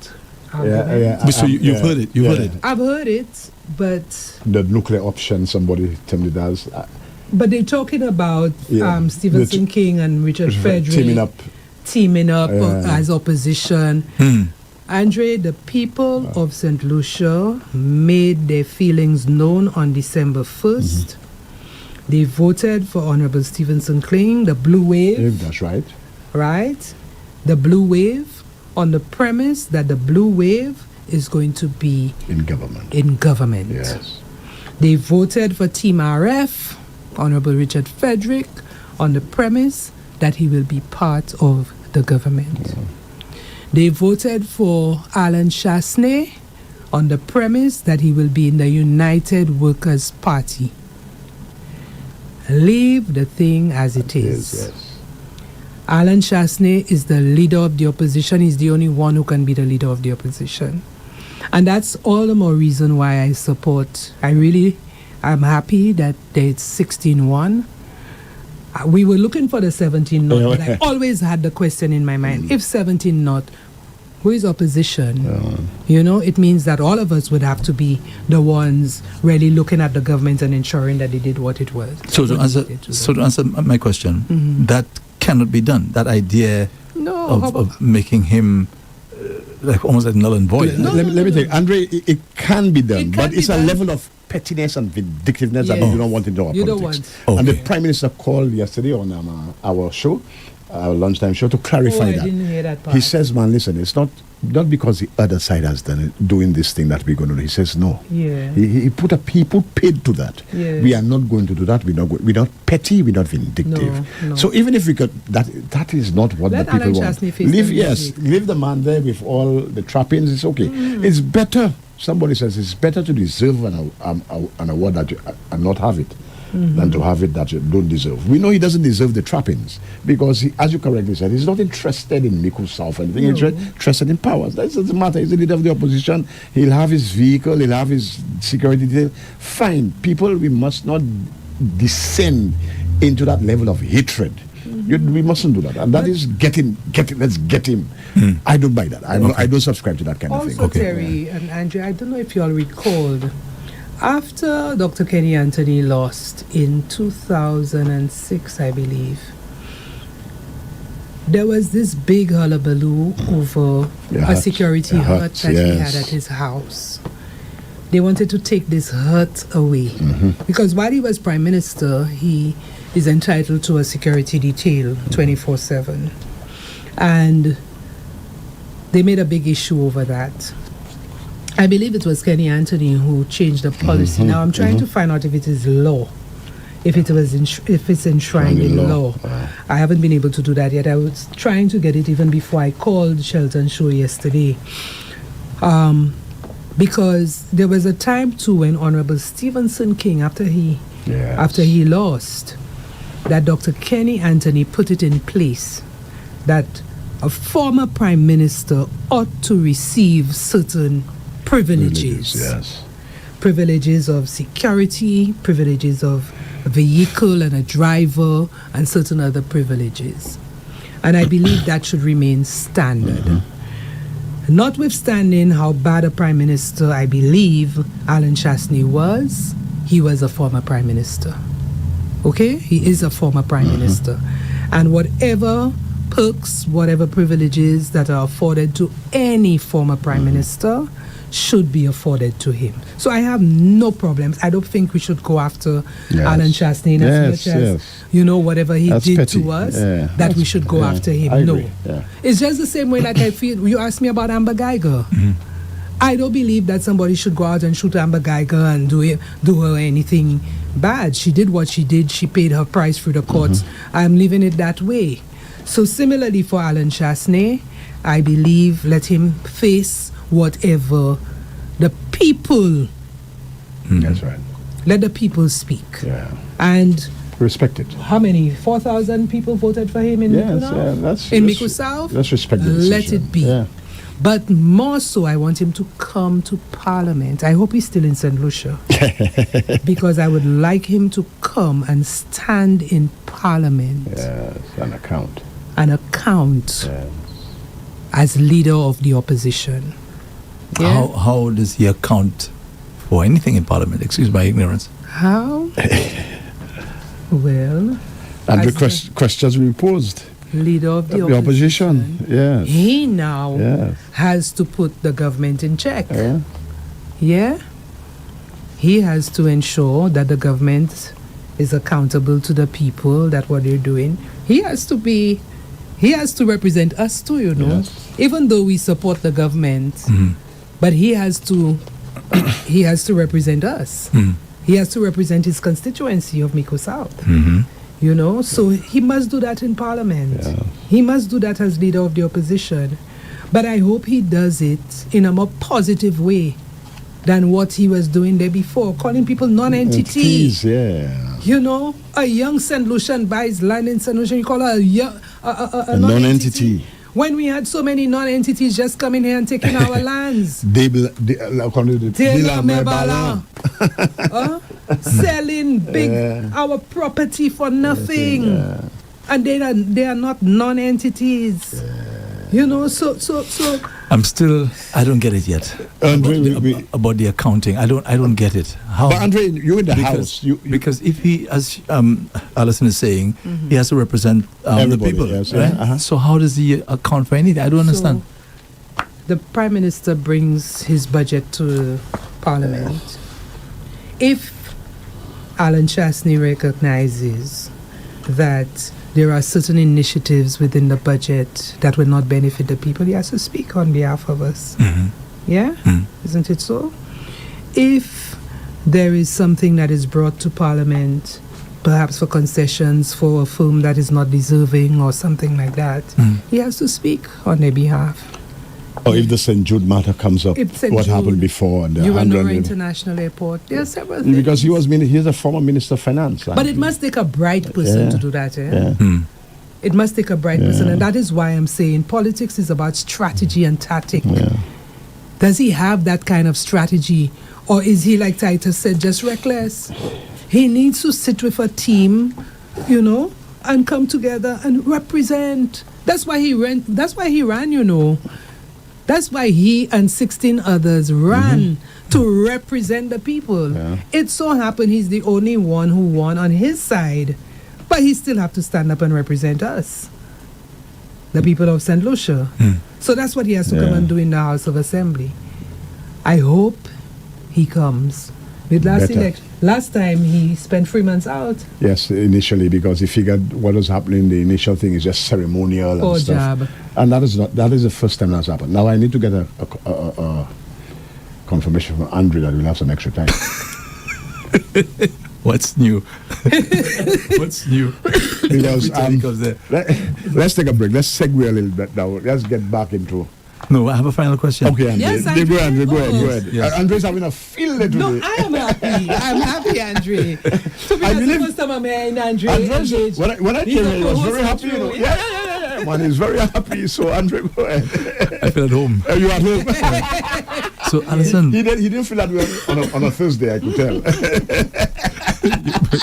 So you've heard it. You've heard it. I've heard it, but the nuclear option, somebody tell me that. But they're talking about Stephenson King and Richard Frederick teaming up as opposition. Andre, the people of St. Lucia made their feelings known on December 1st. They voted for Honorable Stephenson King, the Blue Wave. That's right. Right? The Blue Wave, on the premise that the Blue Wave is going to be in government. Yes. They voted for Team RF, Honorable Richard Frederick, on the premise that he will be part of the government. They voted for Alan Chasney on the premise that he will be in the United Workers' Party. Leave the thing as it is. Yes. Alan Chasney is the leader of the opposition. He's the only one who can be the leader of the opposition. And that's all the more reason why I support. I'm happy that it's 16-1. We were looking for the 17 not, but I always had the question in my mind, if 17 not, who is opposition? It means that all of us would have to be the ones really looking at the government and ensuring that they did what it was. So to answer my question, that cannot be done. That idea of making him almost like null and void. Let me tell you, Andre, it can be done, but it's a level of pettiness and vindictiveness that we do not want in our politics. And the Prime Minister called yesterday on our show, our lunchtime show, to clarify that. I didn't hear that part. He says, man, listen, it's not because the other side has done it, doing this thing that we're going to do. He says, no. Yeah. He put paid to that. Yeah. We are not going to do that. We're not petty. We're not vindictive. No. So even if we could, that is not what the people want. Leave the man there with all the trappings. It's okay. It's better. Somebody says it's better to deserve an award and not have it than to have it that you don't deserve. We know he doesn't deserve the trappings because, as you correctly said, he's not interested in Miku South or anything. He's interested in power. That doesn't matter. He's the leader of the opposition. He'll have his vehicle. He'll have his security detail. Fine. People, we must not descend into that level of hatred. We mustn't do that. And that is let's get him. I don't buy that. I don't subscribe to that kind of thing. Also, Terry and Andrew, I don't know if you all recalled, after Dr. Kenny Anthony lost in 2006, I believe, there was this big hullabaloo over a security hut that he had at his house. They wanted to take this hut away because while he was Prime Minister, he is entitled to a security detail 24/7. And they made a big issue over that. I believe it was Kenny Anthony who changed the policy. Now I'm trying to find out if it is law, if it's enshrined in law. I haven't been able to do that yet. I was trying to get it even before I called Shelton Show yesterday. Because there was a time too when Honorable Stephenson King, after he lost, that Dr. Kenny Anthony put it in place that a former Prime Minister ought to receive certain privileges. Privileges of security, privileges of a vehicle and a driver, and certain other privileges. And I believe that should remain standard. Notwithstanding how bad a Prime Minister I believe Alan Chasney was, he was a former Prime Minister. Okay? He is a former Prime Minister. And whatever perks, whatever privileges that are afforded to any former Prime Minister should be afforded to him. So I have no problems. I don't think we should go after Alan Chasney as much as, whatever he did petty. To us, that we should go after him. No. It's just the same way like I feel, you asked me about Amber Geiger. I don't believe that somebody should go out and shoot Amber Geiger and do her anything bad. She did what she did. She paid her price through the courts. I'm leaving it that way. So similarly for Alan Chasney, I believe let him face whatever the people That's right. Let the people speak. Yeah. And Respect it. how many? 4,000 people voted for him in Miku now? In Miku South? Let's respect the Let decision. it be. Yeah. But more so, I want him to come to Parliament. I hope he's still in St. Lucia. Because I would like him to come and stand in Parliament Yes, an account. and account Yes. as leader of the opposition. Yeah? How does he account for anything in Parliament? Excuse my ignorance. How? Well, And as the questions we posed. leader of the The opposition. opposition, Yes. he now Yes. has to put the government in check. Yeah. Yeah? He has to ensure that the government is accountable to the people, that what they're doing. He has to represent us too, you know. Yes. Even though we support the government, but he has to represent us. He has to represent his constituency of Miku South. You know, so he must do that in Parliament. Yeah. He must do that as leader of the opposition. But I hope he does it in a more positive way than what he was doing there before, calling people non-entity. Entities, yeah. You know, a young St. Lucian buys land in St. Lucian, you call her a non-entity. When we had so many non-entities just coming here and taking our lands. Selling our property for nothing. And they are not non-entities. You know, so I don't get it yet. About the accounting. I don't get it. How? But Andre, you're in the house. Because if he, as Alison is saying, he has to represent the Everybody, people, yes, right? yeah, uh-huh. So how does he account for anything? I don't understand. So, the Prime Minister brings his budget to Parliament. If Alan Chasney recognizes that there are certain initiatives within the budget that will not benefit the people, he has to speak on behalf of us. Yeah? Isn't it so? If there is something that is brought to Parliament, perhaps for concessions for a firm that is not deserving or something like that, he has to speak on their behalf. Or if the St. Jude matter comes up, If St. what Jude, happened before. And the Uranora 100 International Airport, there are several things. Because he's a former Minister of Finance. But it must take a bright person to do that, eh? It must take a bright person, and that is why I'm saying politics is about strategy and tactic. Does he have that kind of strategy, or is he, like Titus said, just reckless? He needs to sit with a team, you know, and come together and represent. That's why he ran. That's why he ran, you know. That's why he and 16 others ran to represent the people. It so happened he's the only one who won on his side. But he still have to stand up and represent us, the people of St. Lucia. So that's what he has to come and do in the House of Assembly. I hope he comes. With last time he spent 3 months out. Yes, initially, because he figured what was happening, the initial thing is just ceremonial Poor and stuff. job. And that is the first time that's happened. Now I need to get a confirmation from Andre that we'll have some extra time. What's new? What's new? Because Every time he comes there. let's take a break. Let's segue a little bit now. Let's get back into. No, I have a final question. Okay, Andre. Yes, Go Andre. ahead, go ahead. Yes. Andre's having a field day today. No, I am happy. I'm happy, Andre. To be I the believe- first time I'm here in Andre. Andre's, when I He's came a here, he was co-host very of happy. You know. True. Yeah. Man, he's very happy. So, Andre, go ahead. I feel at home. Are you at home? So, Alison, He didn't feel that way on a Thursday, I could tell.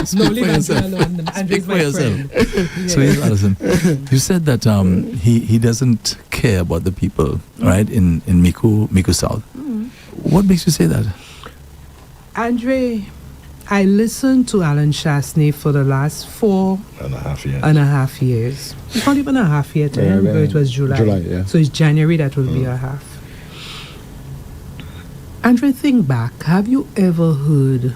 speak No, for leave Andre yourself. alone. Speak Andre's for my yourself. friend. So, yes, Alison, you said that he doesn't care about the people, right, in Miku South. What makes you say that? Andre, I listened to Alan Chasney for the last 4.5 years. It's not even a half year to him, but it was July. Yeah. So it's January, that will be a half. Andre, think back. Have you ever heard,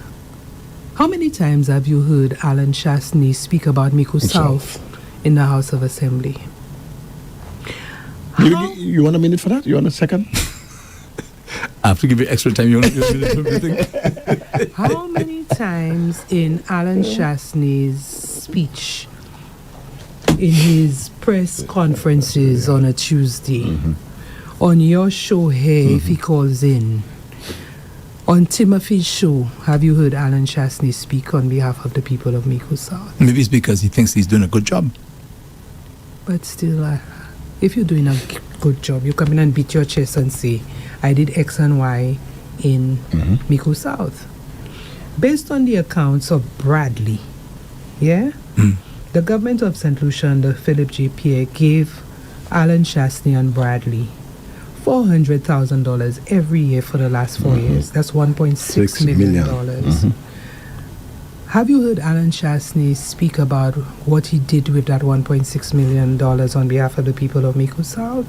how many times have you heard Alan Chasney speak about Miku South in the House of Assembly? You want a minute for that? You want a second? I have to give you extra time. You want to How many times in Alan Chasney's speech, in his press conferences on a Tuesday, on your show here, if he calls in, On Timothy's show, have you heard Alan Chastney speak on behalf of the people of Mico South? Maybe it's because he thinks he's doing a good job. But still, if you're doing a good job, you come in and beat your chest and say, I did X and Y in Mico South. Based on the accounts of Bradley, the government of St. Lucia under Philip J. Pierre gave Alan Chastney and Bradley $400,000 every year for the last 4 years. That's $1.6 million. Have you heard Alan Chastney speak about what he did with that $1.6 million on behalf of the people of Mico South?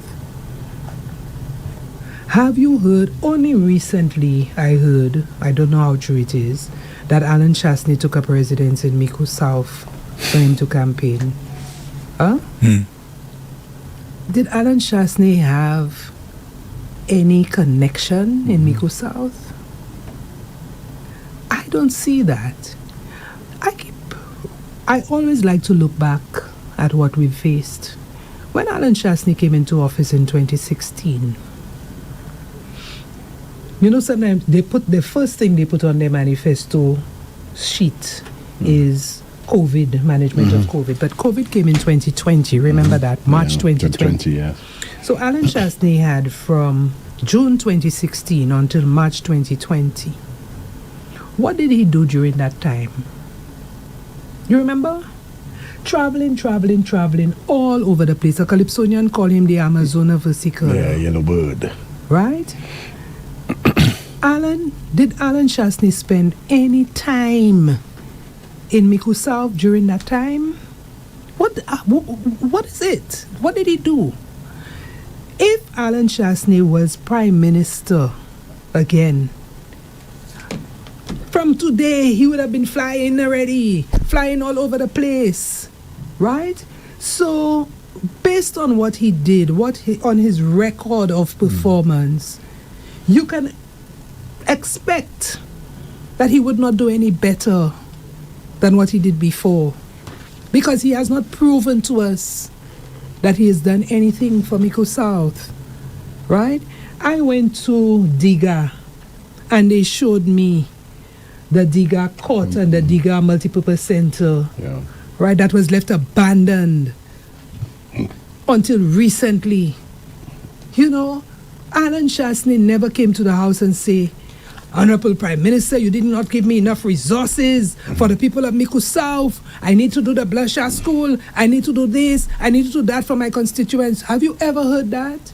Have you heard, only recently I heard, I don't know how true it is, that Alan Chastney took up residence in Mico South for him to campaign? Did Alan Chastney have any connection in Mico South? I don't see that. I always like to look back at what we faced. When Alan Chastney came into office in 2016, you know, sometimes the first thing they put on their manifesto sheet is COVID, management of COVID. But COVID came in 2020, remember that? March 2020. Yes. So Alan Chastney had from June 2016 until March 2020. What did he do during that time? You remember? Traveling all over the place. A Calypsonian called him the Amazona versicolor. Yeah, yellow bird. Right? Did Alan Chastney spend any time in Mico South during that time? What is it? What did he do? If Alan Chastney was Prime Minister again, from today he would have been flying all over the place, right? So, based on what he did, on his record of performance, you can expect that he would not do any better than what he did before, because he has not proven to us that he has done anything for Mico South, right? I went to Diga and they showed me the Diga Court and the Diga Multipurpose Center, right, that was left abandoned until recently. You know, Alan Chastney never came to the house and say, Honorable Prime Minister, you did not give me enough resources for the people of Mico South. I need to do the Blusher School. I need to do this. I need to do that for my constituents. Have you ever heard that?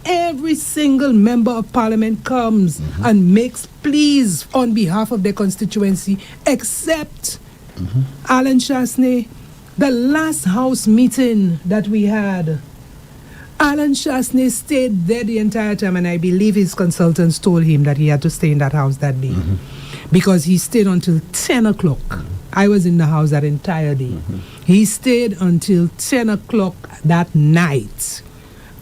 Every single member of parliament comes and makes pleas on behalf of their constituency, except Alan Chastney. The last house meeting that we had, Alan Chastney stayed there the entire time, and I believe his consultants told him that he had to stay in that house that day because he stayed until 10 o'clock. I was in the house that entire day. He stayed until 10 o'clock that night.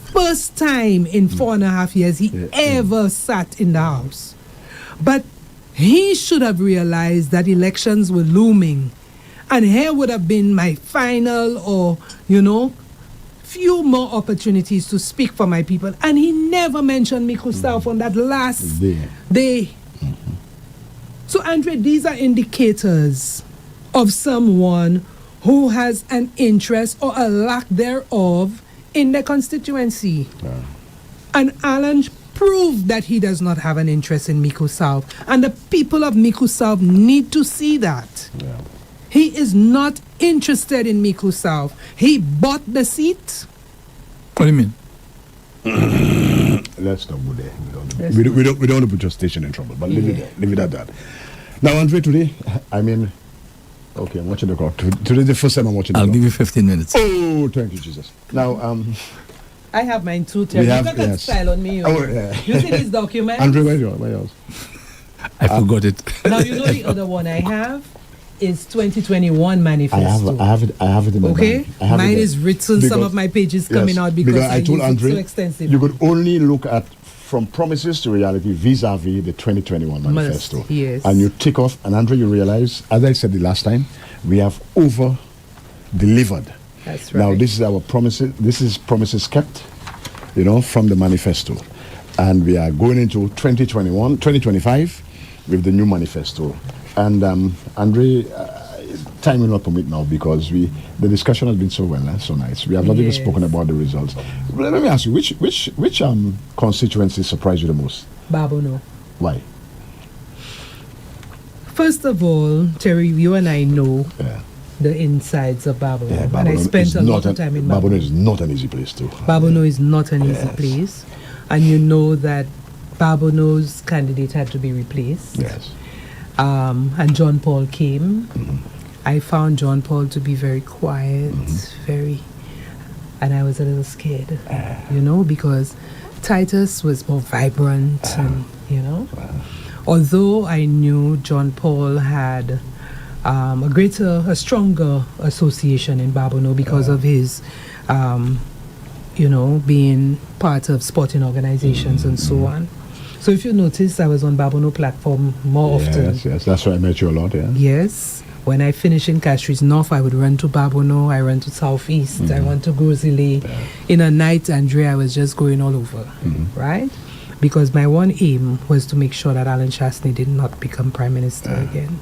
First time in 4.5 years he ever sat in the house. But he should have realized that elections were looming, and here would have been my final or, few more opportunities to speak for my people. And he never mentioned Mico South on that last day. So, Andre, these are indicators of someone who has an interest or a lack thereof in the constituency. And Alan proved that he does not have an interest in Mico South. And the people of Mico South need to see that. He is not interested in Mico South. He bought the seat. What do you mean? Let's not go there. We don't want to put your station in trouble, but leave it there. Leave it at that. Now, Andre, today, I'm watching the clock. Today is the first time I'm watching the clock. I'll give you 15 minutes. Oh, thank you, Jesus. Now, I have mine too. You got that style on me. You see this document? Andre, where's yours? I forgot it. Now, you know the other one I have is 2021 manifesto. I have it in my bag. Mine is written. Some of my pages coming out because I told Andre, so extensive. You could only look at from promises to reality vis-a-vis the 2021 manifesto. Yes. And you tick off, and Andre, you realize, as I said the last time, we have over-delivered. That's right. Now, this is our promises. This is promises kept, from the manifesto. And we are going into 2025. with the new manifesto. And Andre, time will not permit now because the discussion has been so well, so nice. We have not even spoken about the results. Let me ask you, which constituency surprised you the most? Babono. Why? First of all, Terry, you and I know the insides of Babono. Yeah, and I spent a lot of time in Babono. Babono is not an easy place too. Babono is not an easy place. And you know that Babono's candidate had to be replaced. Yes. And John Paul came. I found John Paul to be very quiet, and I was a little scared, because Titus was more vibrant, and although I knew John Paul had a stronger association in Babono because of his, being part of sporting organizations and so on. So if you notice, I was on Babono platform more often. Yes, that's why I met you a lot, yeah. Yes. When I finish in Castries North, I would run to Babono, I run to Southeast, I run to Grosile. In a night, Andrea, I was just going all over, right? Because my one aim was to make sure that Alan Chastney did not become Prime Minister again.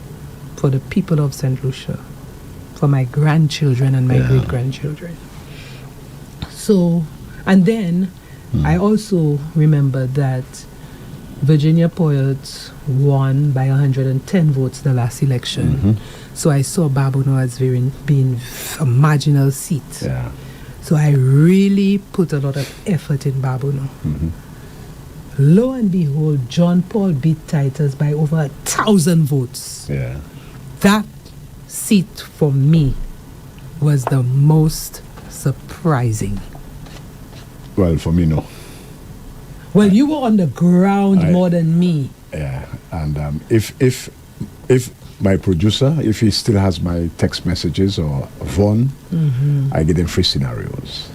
For the people of St. Lucia, for my grandchildren and my great-grandchildren. So, and then I also remember that Virginia Poyet won by 110 votes the last election. So I saw Babono as being a marginal seat. Yeah. So I really put a lot of effort in Babono. Lo and behold, John Paul beat Titus by over 1,000 votes. Yeah. That seat for me was the most surprising. Well, for me, no. Well, you were on the ground more than me. Yeah, and if my producer, if he still has my text messages or Vaughn, I give them 3 scenarios.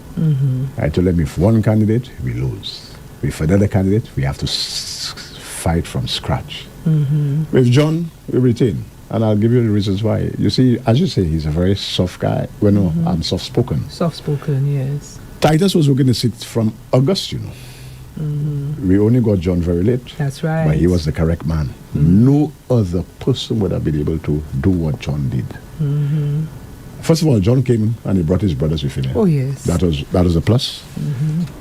I told them if one candidate, we lose. With another candidate, we have to fight from scratch. With John, we retain. And I'll give you the reasons why. You see, as you say, he's a very soft guy. Well, no, I'm soft-spoken. Soft-spoken, yes. Titus was working the seat from August, We only got John very late. That's right. But he was the correct man. No other person would have been able to do what John did. First of all, John came and he brought his brothers with him. Oh, yes. That was a plus.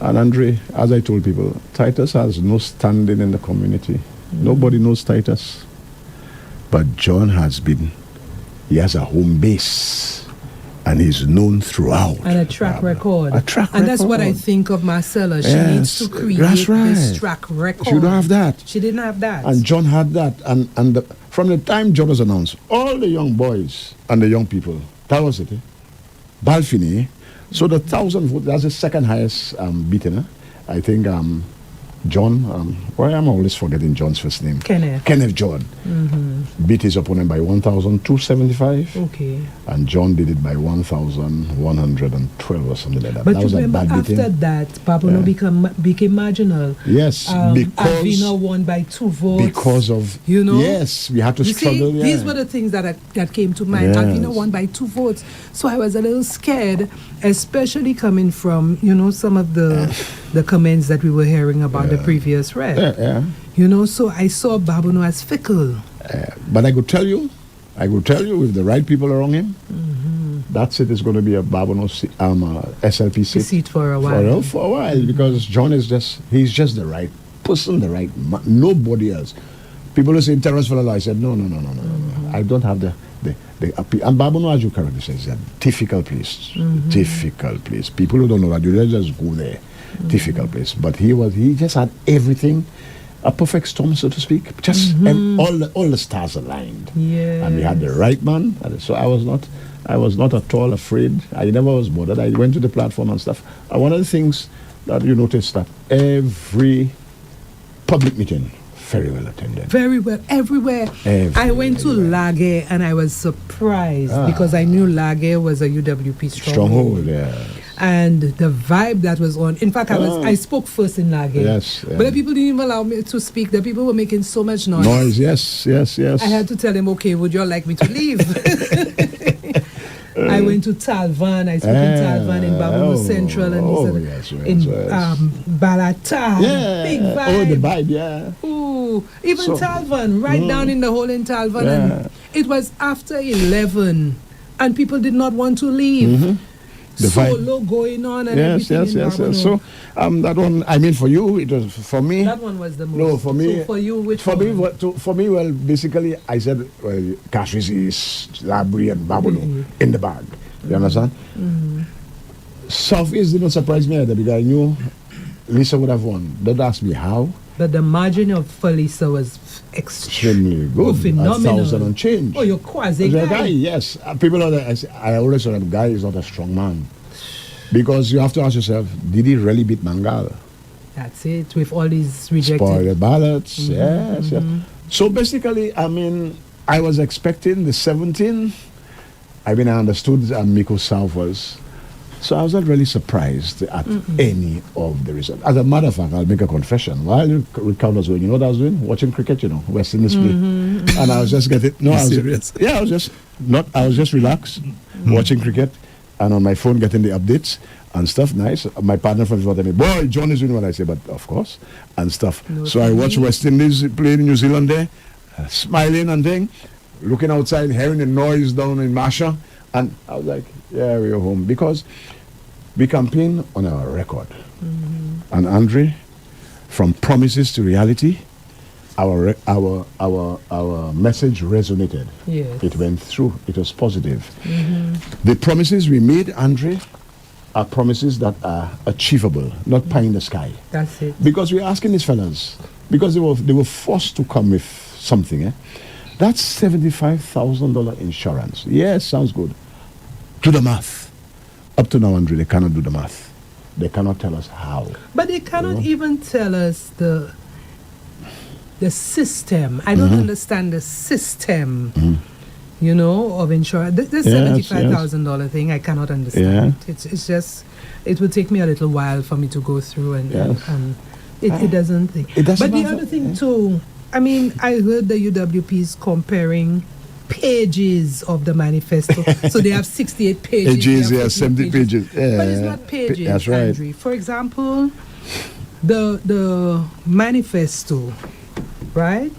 And Andre, as I told people, Titus has no standing in the community. Nobody knows Titus. But John he has a home base. And he's known throughout. And a track record. And that's what I think of Marcella. She needs to create this track record. She don't have that. She didn't have that. And John had that. And from the time John was announced, all the young boys and the young people, that was it. Balfini. So the 1,000 votes, that's the second highest beaten. I think John, I'm always forgetting John's first name. Kenneth John. Beat his opponent by 1,275. Okay. And John did it by 1,112 or something like that. But that you remember after that, Babono became marginal. Yes, because Avina won by 2 votes. Because of, yes, we had to struggle. These were the things that came to mind. Yes. Avina won by 2 votes. So I was a little scared, especially coming from, some of the comments that we were hearing about the previous Rev. So I saw Babono as fickle. But I could tell you, with the right people around him, that seat is going to be a Babono SLP seat for a while. For a while, because John he's just the right person, the right man, nobody else. People are saying Terrence Falala. I said, no. I don't have the and Babono, as you correctly said, is a difficult place. Difficult place. People who don't know that, you just go there. Difficult place. But he just had everything, a perfect storm, so to speak. Just all the stars aligned. Yeah. And we had the right man. So I was not at all afraid. I never was bothered. I went to the platform and stuff. And one of the things that you notice that every public meeting, very well attended. Very well, everywhere. I went to Lage and I was surprised because I knew Lage was a UWP stronghold. And the vibe that was on. In fact, I spoke first in Lage. Yes. But the people didn't even allow me to speak. The people were making so much noise. Yes. I had to tell them, okay, would you all like me to leave? I went to Talvan. I spoke in Talvan in Babono Central and in Balata. Yeah. Big vibe. Oh, the vibe, yeah. Ooh, true. Even So- Talvan, right down in the hole in Talvan. Yeah. And it was after 11, and people did not want to leave. The vibe. Solo going on and Yes, everything yes, in yes, yes. Barbano. So that one, I mean, for you, it was for me. That one was the most. No, for me. So for you, which for one? me, for me, well, basically, I said, well, Cassius is Labri and Babolo in the bag. You understand? Southeast didn't surprise me either because I knew Lisa would have won. Don't ask me how. But the margin of for Lisa was extremely Extremely good. phenomenal. 1,000 and change. Oh, you're quasi The guy. yes. People know that I always say that guy is not a strong man. Because you have to ask yourself, did he really beat Mangal? That's it. With all these rejected. Spoiled ballots, yes, yes. So basically, I mean, I was expecting the 17. I mean, I understood Miko South was. So I was not really surprised at any of the results. As a matter of fact, I'll make a confession. While the count was going, you know what I was doing? Watching cricket, West Indies play. And I was just getting, no, I was Serious? Yeah, I was just relaxed, watching cricket, and on my phone getting the updates and stuff. Nice. My partner from told me, boy, John is doing what I say, but of course, and stuff. No, so I watched West Indies play in New Zealand there, smiling and thing, looking outside, hearing the noise down in Masha, and I was like, yeah, we're home. Because we campaign on our record. And Andre, from promises to reality, our message resonated. Yes. It went through. It was positive. The promises we made, Andre, are promises that are achievable, not pie in the sky. That's it. Because we're asking these fellas, because they were forced to come with something. That's $75,000 insurance. Yes, sounds good. Do the math. Up to now, Andre, they cannot do the math. They cannot tell us how. But they cannot even tell us the system. I don't understand the system, of insurance. This $75,000 thing, I cannot understand. It's just, it will take me a little while for me to go through and it doesn't think. It doesn't But the matter. other thing too, I mean, I heard the UWPs comparing pages of the manifesto. So they have 68 pages. Pages, they have 70 pages. But it's not pages, That's right. Andre. For example, the manifesto, right?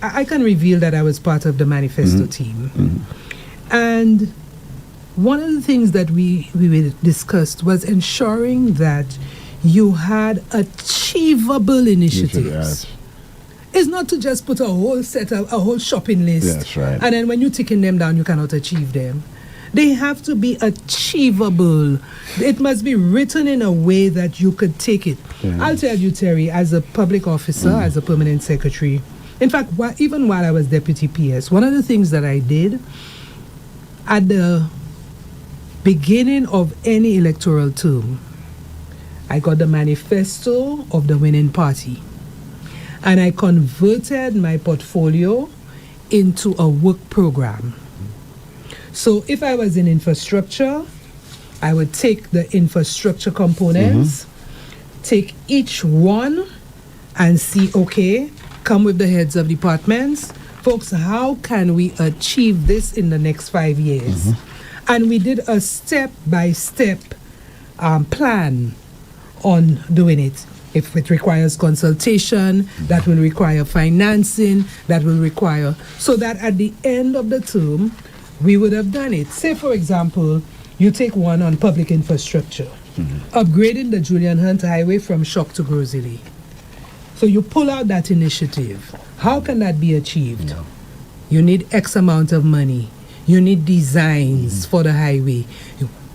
I can reveal that I was part of the manifesto team. And one of the things that we discussed was ensuring that you had achievable initiatives. Yes. It's not to just put a whole shopping list. That's right. And then when you're ticking them down, you cannot achieve them. They have to be achievable. It must be written in a way that you could take it. I'll tell you, Terry, as a public officer, as a permanent secretary, in fact, even while I was deputy PS, one of the things that I did at the beginning of any electoral term, I got the manifesto of the winning party. And I converted my portfolio into a work program. So if I was in infrastructure, I would take the infrastructure components, take each one and see, okay, come with the heads of departments. Folks, how can we achieve this in the next 5 years? And we did a step-by-step plan on doing it. If it requires consultation, that will require financing, that will require, so that at the end of the term, we would have done it. Say, for example, you take one on public infrastructure, upgrading the Julian Hunt Highway from Shock to Grosley. So you pull out that initiative. How can that be achieved? You need X amount of money. You need designs for the highway.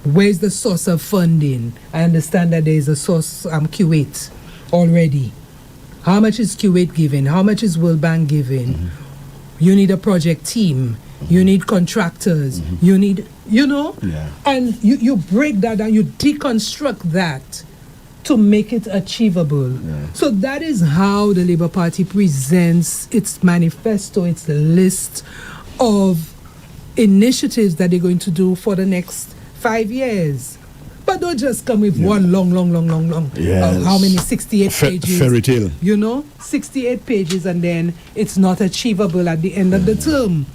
Where's the source of funding? I understand that there is a source, Kuwait, already. How much is Kuwait giving? How much is World Bank giving? You need a project team. You need contractors. You need, and you break that down. You deconstruct that to make it achievable. So that is how the Labour Party presents its manifesto, its list of initiatives that they're going to do for the next 5 years. But don't just come with one long. Yes. How many? 68 pages. Fairy tale. 68 pages, and then it's not achievable at the end of the term.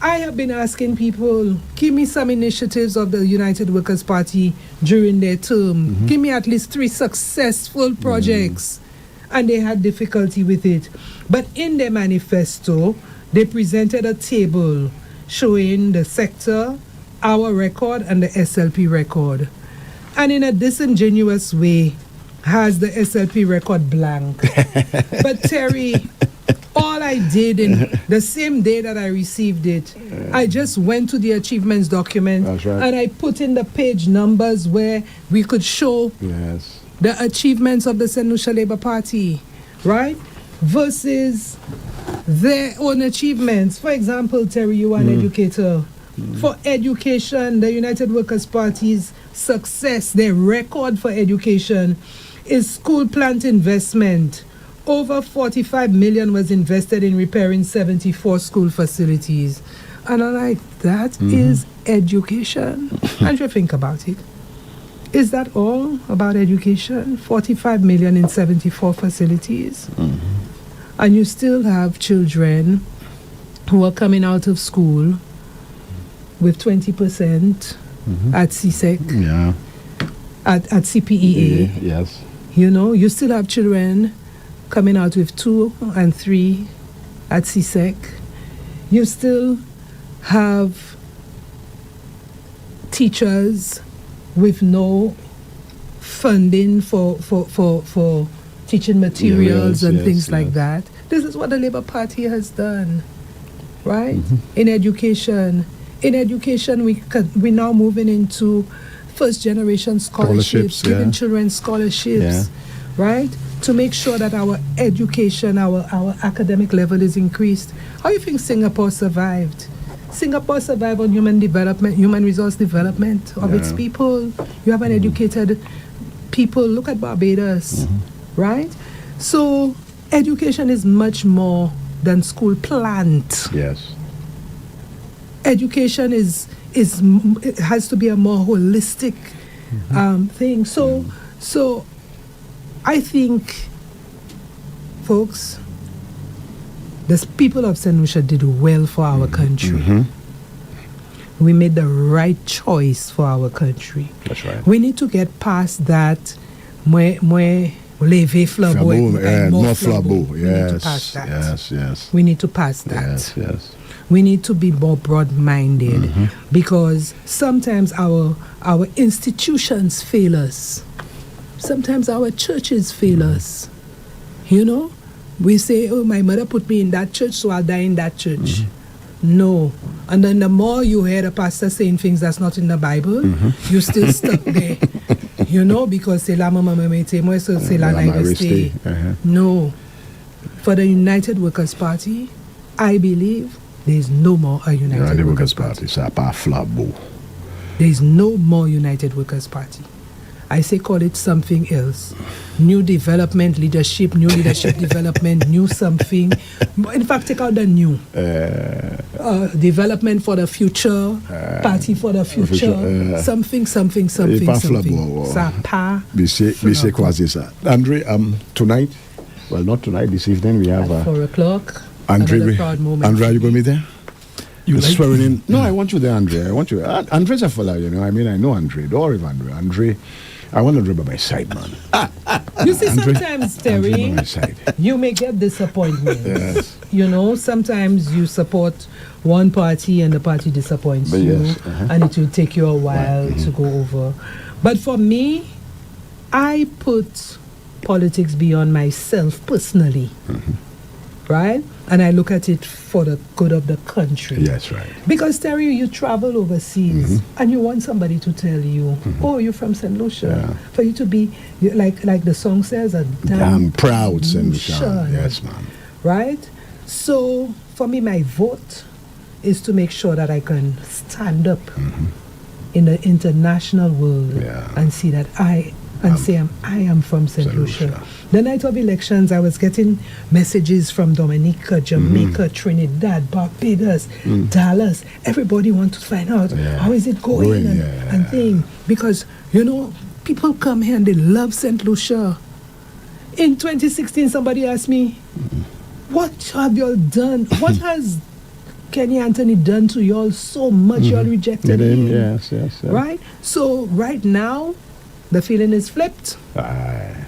I have been asking people, give me some initiatives of the United Workers' Party during their term. Give me at least 3 successful projects. and they had difficulty with it. But in their manifesto, they presented a table showing the sector, our record, and the SLP record. And in a disingenuous way, has the SLP record blank. But Terry, all I did in the same day that I received it, I just went to the achievements document. That's right. And I put in the page numbers where we could show Yes. the achievements of the St. Lucia Labour Party, right? Versus their own achievements. For example, Terry, you are an educator. For education, the United Workers' Party's success, their record for education is school plant investment. Over 45 million was invested in repairing 74 school facilities. And I'm like, that is education. And you think about it. Is that all about education? 45 million in 74 facilities? And you still have children who are coming out of school with 20% at CSEC, Yeah. at CPEA. Yes. You know, you still have children coming out with 2 and 3 at CSEC. You still have teachers with no funding for teaching materials and things like that. This is what the Labour Party has done, right? In education, we now moving into first generation scholarships, giving children scholarships, right? To make sure that our education, our academic level is increased. How do you think Singapore survived? Singapore survived on human resource development of its people. You have an educated people. Look at Barbados, right? So education is much more than school plant. Yes. Education it has to be a more holistic thing. So I think, folks, the people of St. Lucia did well for our country. We made the right choice for our country. That's right. We need to get past that lever flabo, More flabo. We need to pass Yes. that. Yes. We need to pass that. Yes. We need to be more broad-minded because sometimes our institutions fail us. Sometimes our churches fail us. You know, we say, oh, my mother put me in that church, so I'll die in that church. No. And then the more you hear the pastor saying things that's not in the Bible, you're still stuck there. You know, because c'est la maman me moi so c'est la naivete. No. For the United Workers' Party, I believe there is no more a United Workers' Party. Ça pas flabo. There is no more United Workers' Party. I say call it something else. New development, leadership, development, new something. In fact, take out the new. Development for the future, party for the future, something. Ça pas. C'est quasi ça. Andre, tonight, well, not tonight, this evening, we have... At 4 o'clock, Andre, another proud moment. Andre, are you going to be there? You like swearing in? No, I want you there, Andre. I want you. Andre's a fella, you know. I mean, I know Andre. Don't worry, Andre. Andre, I want Andre by my side, man. You see, Andre, sometimes, Andre by Terry, my side. you may get disappointments. Yes. You know, sometimes you support one party and the party disappoints But you, yes, and it will take you a while to go over. But for me, I put politics beyond myself personally, right? And I look at it for the good of the country. Yes, right. Because, Terry, you travel overseas and you want somebody to tell you, oh, you're from St. Lucia. Yeah. For you to be, like the song says, a I'm proud, St. Lucia. Lucian. Yes, ma'am. Right? So, for me, my vote is to make sure that I can stand up in the international world and see that I am from St. Lucia. The night of elections, I was getting messages from Dominica, Jamaica, Trinidad, Barbados, Dallas. Everybody wants to find out how is it going and thing. Because, you know, people come here and they love St. Lucia. In 2016, somebody asked me, what have y'all done? What has Kenny Anthony done to y'all so much y'all rejected him? Yes. Right? So right now, the feeling is flipped. Right.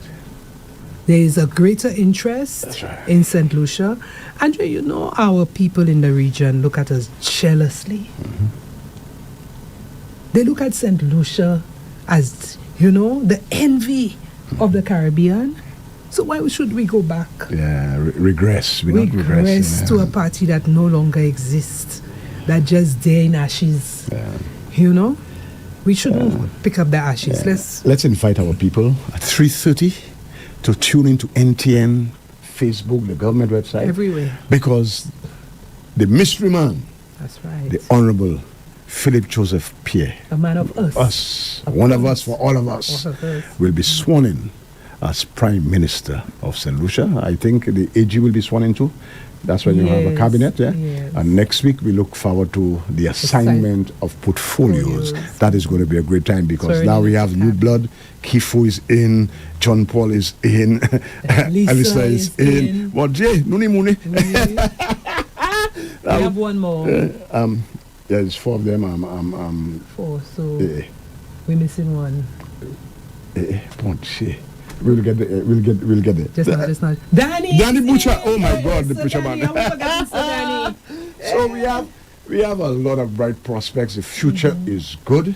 there is a greater interest That's right. in St. Lucia. Andre, you know, our people in the region look at us jealously. They look at St. Lucia as, you know, the envy of the Caribbean. So why should we go back? Yeah, regress. We don't regress. Regress to a party that no longer exists, that just there in ashes. Yeah. You know, we shouldn't pick up the ashes. Let's invite our people at 3:30 to tune into NTN, Facebook, the government website. Everywhere. Because the mystery man, That's right. the Honorable Philip Joseph Pierre, A man of us. one of us for all of us, All of us. will be sworn in as Prime Minister of St. Lucia. I think the AG will be sworn in too. That's when you have a Yes, cabinet, yeah? yes. And next week we look forward to the assignment of portfolios. Portfolios. That is going to be a great time because Sorry, now we have new cabinet. blood. Kifo is in, John Paul is in, Lisa is is in. in. What, Jay? Nuni Muni? We have one more. Yeah, it's 4 of them. 4, so Eh, we're missing one. Bon, Jay. We'll get there. Just not. Danny! Danny is Butcher. here. Oh my God, the Sir Butcher Danny, man. I'm forgetting Sir Danny. So we have a lot of bright prospects. The future is good.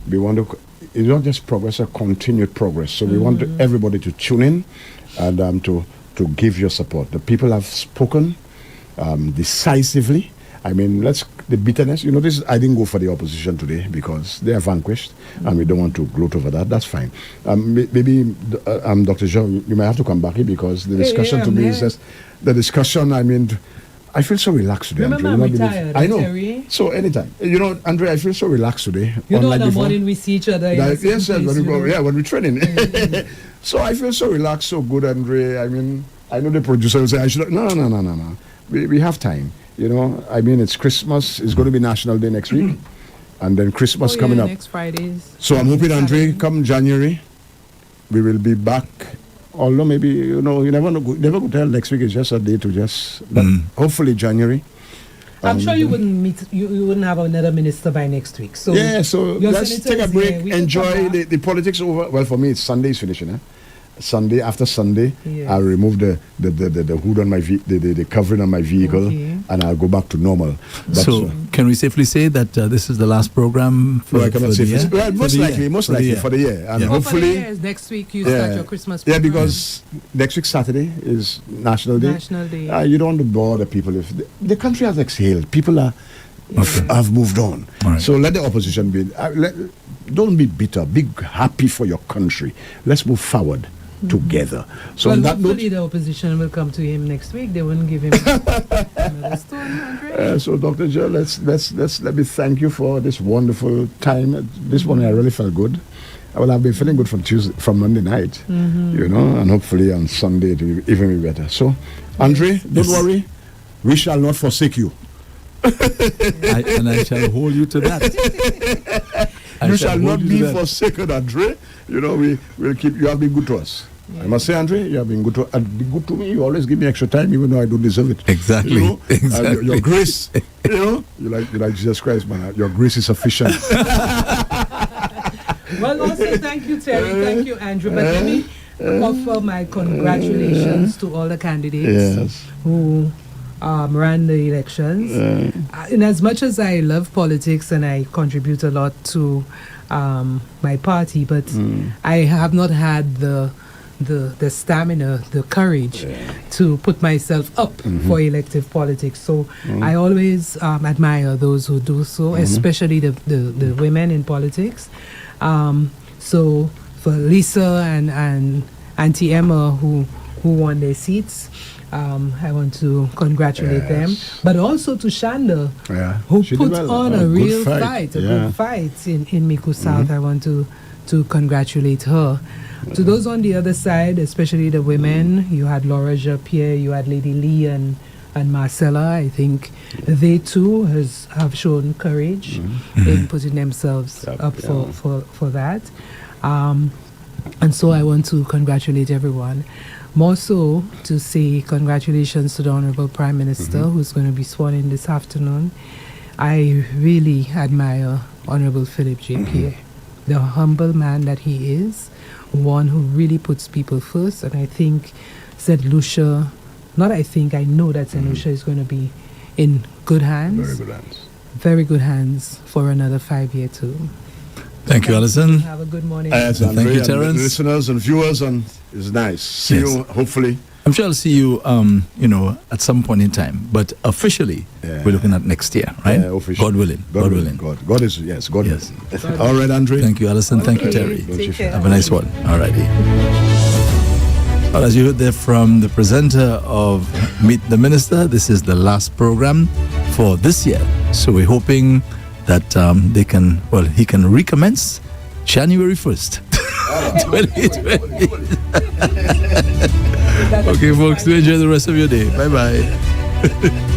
We want to. It's not just progress, a continued progress. So we want everybody to tune in and to give your support. The people have spoken decisively. I mean, the bitterness. You know, I didn't go for the opposition today because they are vanquished, and we don't want to gloat over that. That's fine. Maybe, Dr. Jean, you might have to come back here because the discussion to I'm me is here. just the discussion. I mean, I feel so relaxed today. Remember, Andre. I'm You know, retired, I know. Terry. So anytime, you know, Andre, I feel so relaxed today. You know, unlike the before. morning we see each other. in That- the same yes, yes, place, when we you go, know. yeah, when we're training. So I feel so relaxed, so good, Andre. I mean, I know the producer will say I should. No. We have time. You know, I mean, it's Christmas. It's going to be National Day next week, and then Christmas coming up. Next Fridays. So I'm hoping, Andre, Saturday. come January, we will be back. Although maybe, you know, you never could tell. Next week is just a day to just. But hopefully January. I'm sure you wouldn't meet. You wouldn't have another minister by next week. So Yeah, so your let's senator take a is break, here. We can enjoy come back. the politics over. Well, for me, it's Sunday's finishing. Sunday after Sunday, Yes. I'll remove the hood on my the covering on my vehicle, Okay. and I'll go back to normal. But, So, can we safely say that this is the last program for, well, I cannot for say the year? well, For most the likely, year. most For the likely year. for the year, and Yeah. Oh, for the hopefully, years, next week you start your Christmas yeah, program. because next week Saturday is National Day. National Day. You don't want to bore the people if the country has exhaled. People have moved on. All right. So let the opposition be. Don't be bitter. Be happy for your country. Let's move forward together. So well, on that note, hopefully the opposition will come to him next week. They wouldn't give him another stone, Andre. so Dr. Joe, let me thank you for this wonderful time. This morning I really felt good. Well, I've been feeling good from Monday night, you know, and hopefully on Sunday it will even be better. So, Andre, don't worry, we shall not forsake you. And I shall hold you to that. You shall not hold you be to that. forsaken, Andre. You know, we will keep. You have been good to us. I must say, Andre, you have been good to me. You always give me extra time, even though I don't deserve it. Exactly. You know? Exactly. Your grace. You know, you like Jesus Christ, man. Your grace is sufficient. Well, also thank you, Terry. Thank you, Andrew. But let me offer my congratulations to all the candidates Yes. who ran the elections. In as much as I love politics and I contribute a lot to my party, but I have not had the stamina, the courage to put myself up for elective politics. So I always admire those who do so, especially the women in politics. So for Lisa and Auntie Emma who won their seats, I want to congratulate them, but also to Shanda, who She put did well. on a good real fight, a good fight in Miku South. I want to congratulate her. To those on the other side, especially the women, you had Laura Jean-Pierre, you had Lady Lee and Marcella. I think they too have shown courage in putting themselves up for that. And so I want to congratulate everyone. More so to say congratulations to the Honorable Prime Minister who's going to be sworn in this afternoon. I really admire Honorable Philip J. Pierre. the humble man that he is, one who really puts people first. And I think St. Lucia, I know that St. Lucia is going to be in good hands. Very good hands. Very good hands for another 5-year term. Thank you, Alison. Have a good morning. Yes, Thank Andre, you, and Terence. listeners and viewers, and it's nice. See Yes. you, hopefully. I'm sure I'll see you, at some point in time. But officially, Yeah. we're looking at next year, right? Officially. God willing. God willing. God is, yes, God Yes. willing. All right, Andre. Thank you, Alison. Thank you, Okay, Terry. take care. Have a nice one. All righty. Well, as you heard there from the presenter of Meet the Minister, this is the last program for this year. So we're hoping that he can recommence January 1st, 2020. Okay, folks, do enjoy the rest of your day. Bye-bye.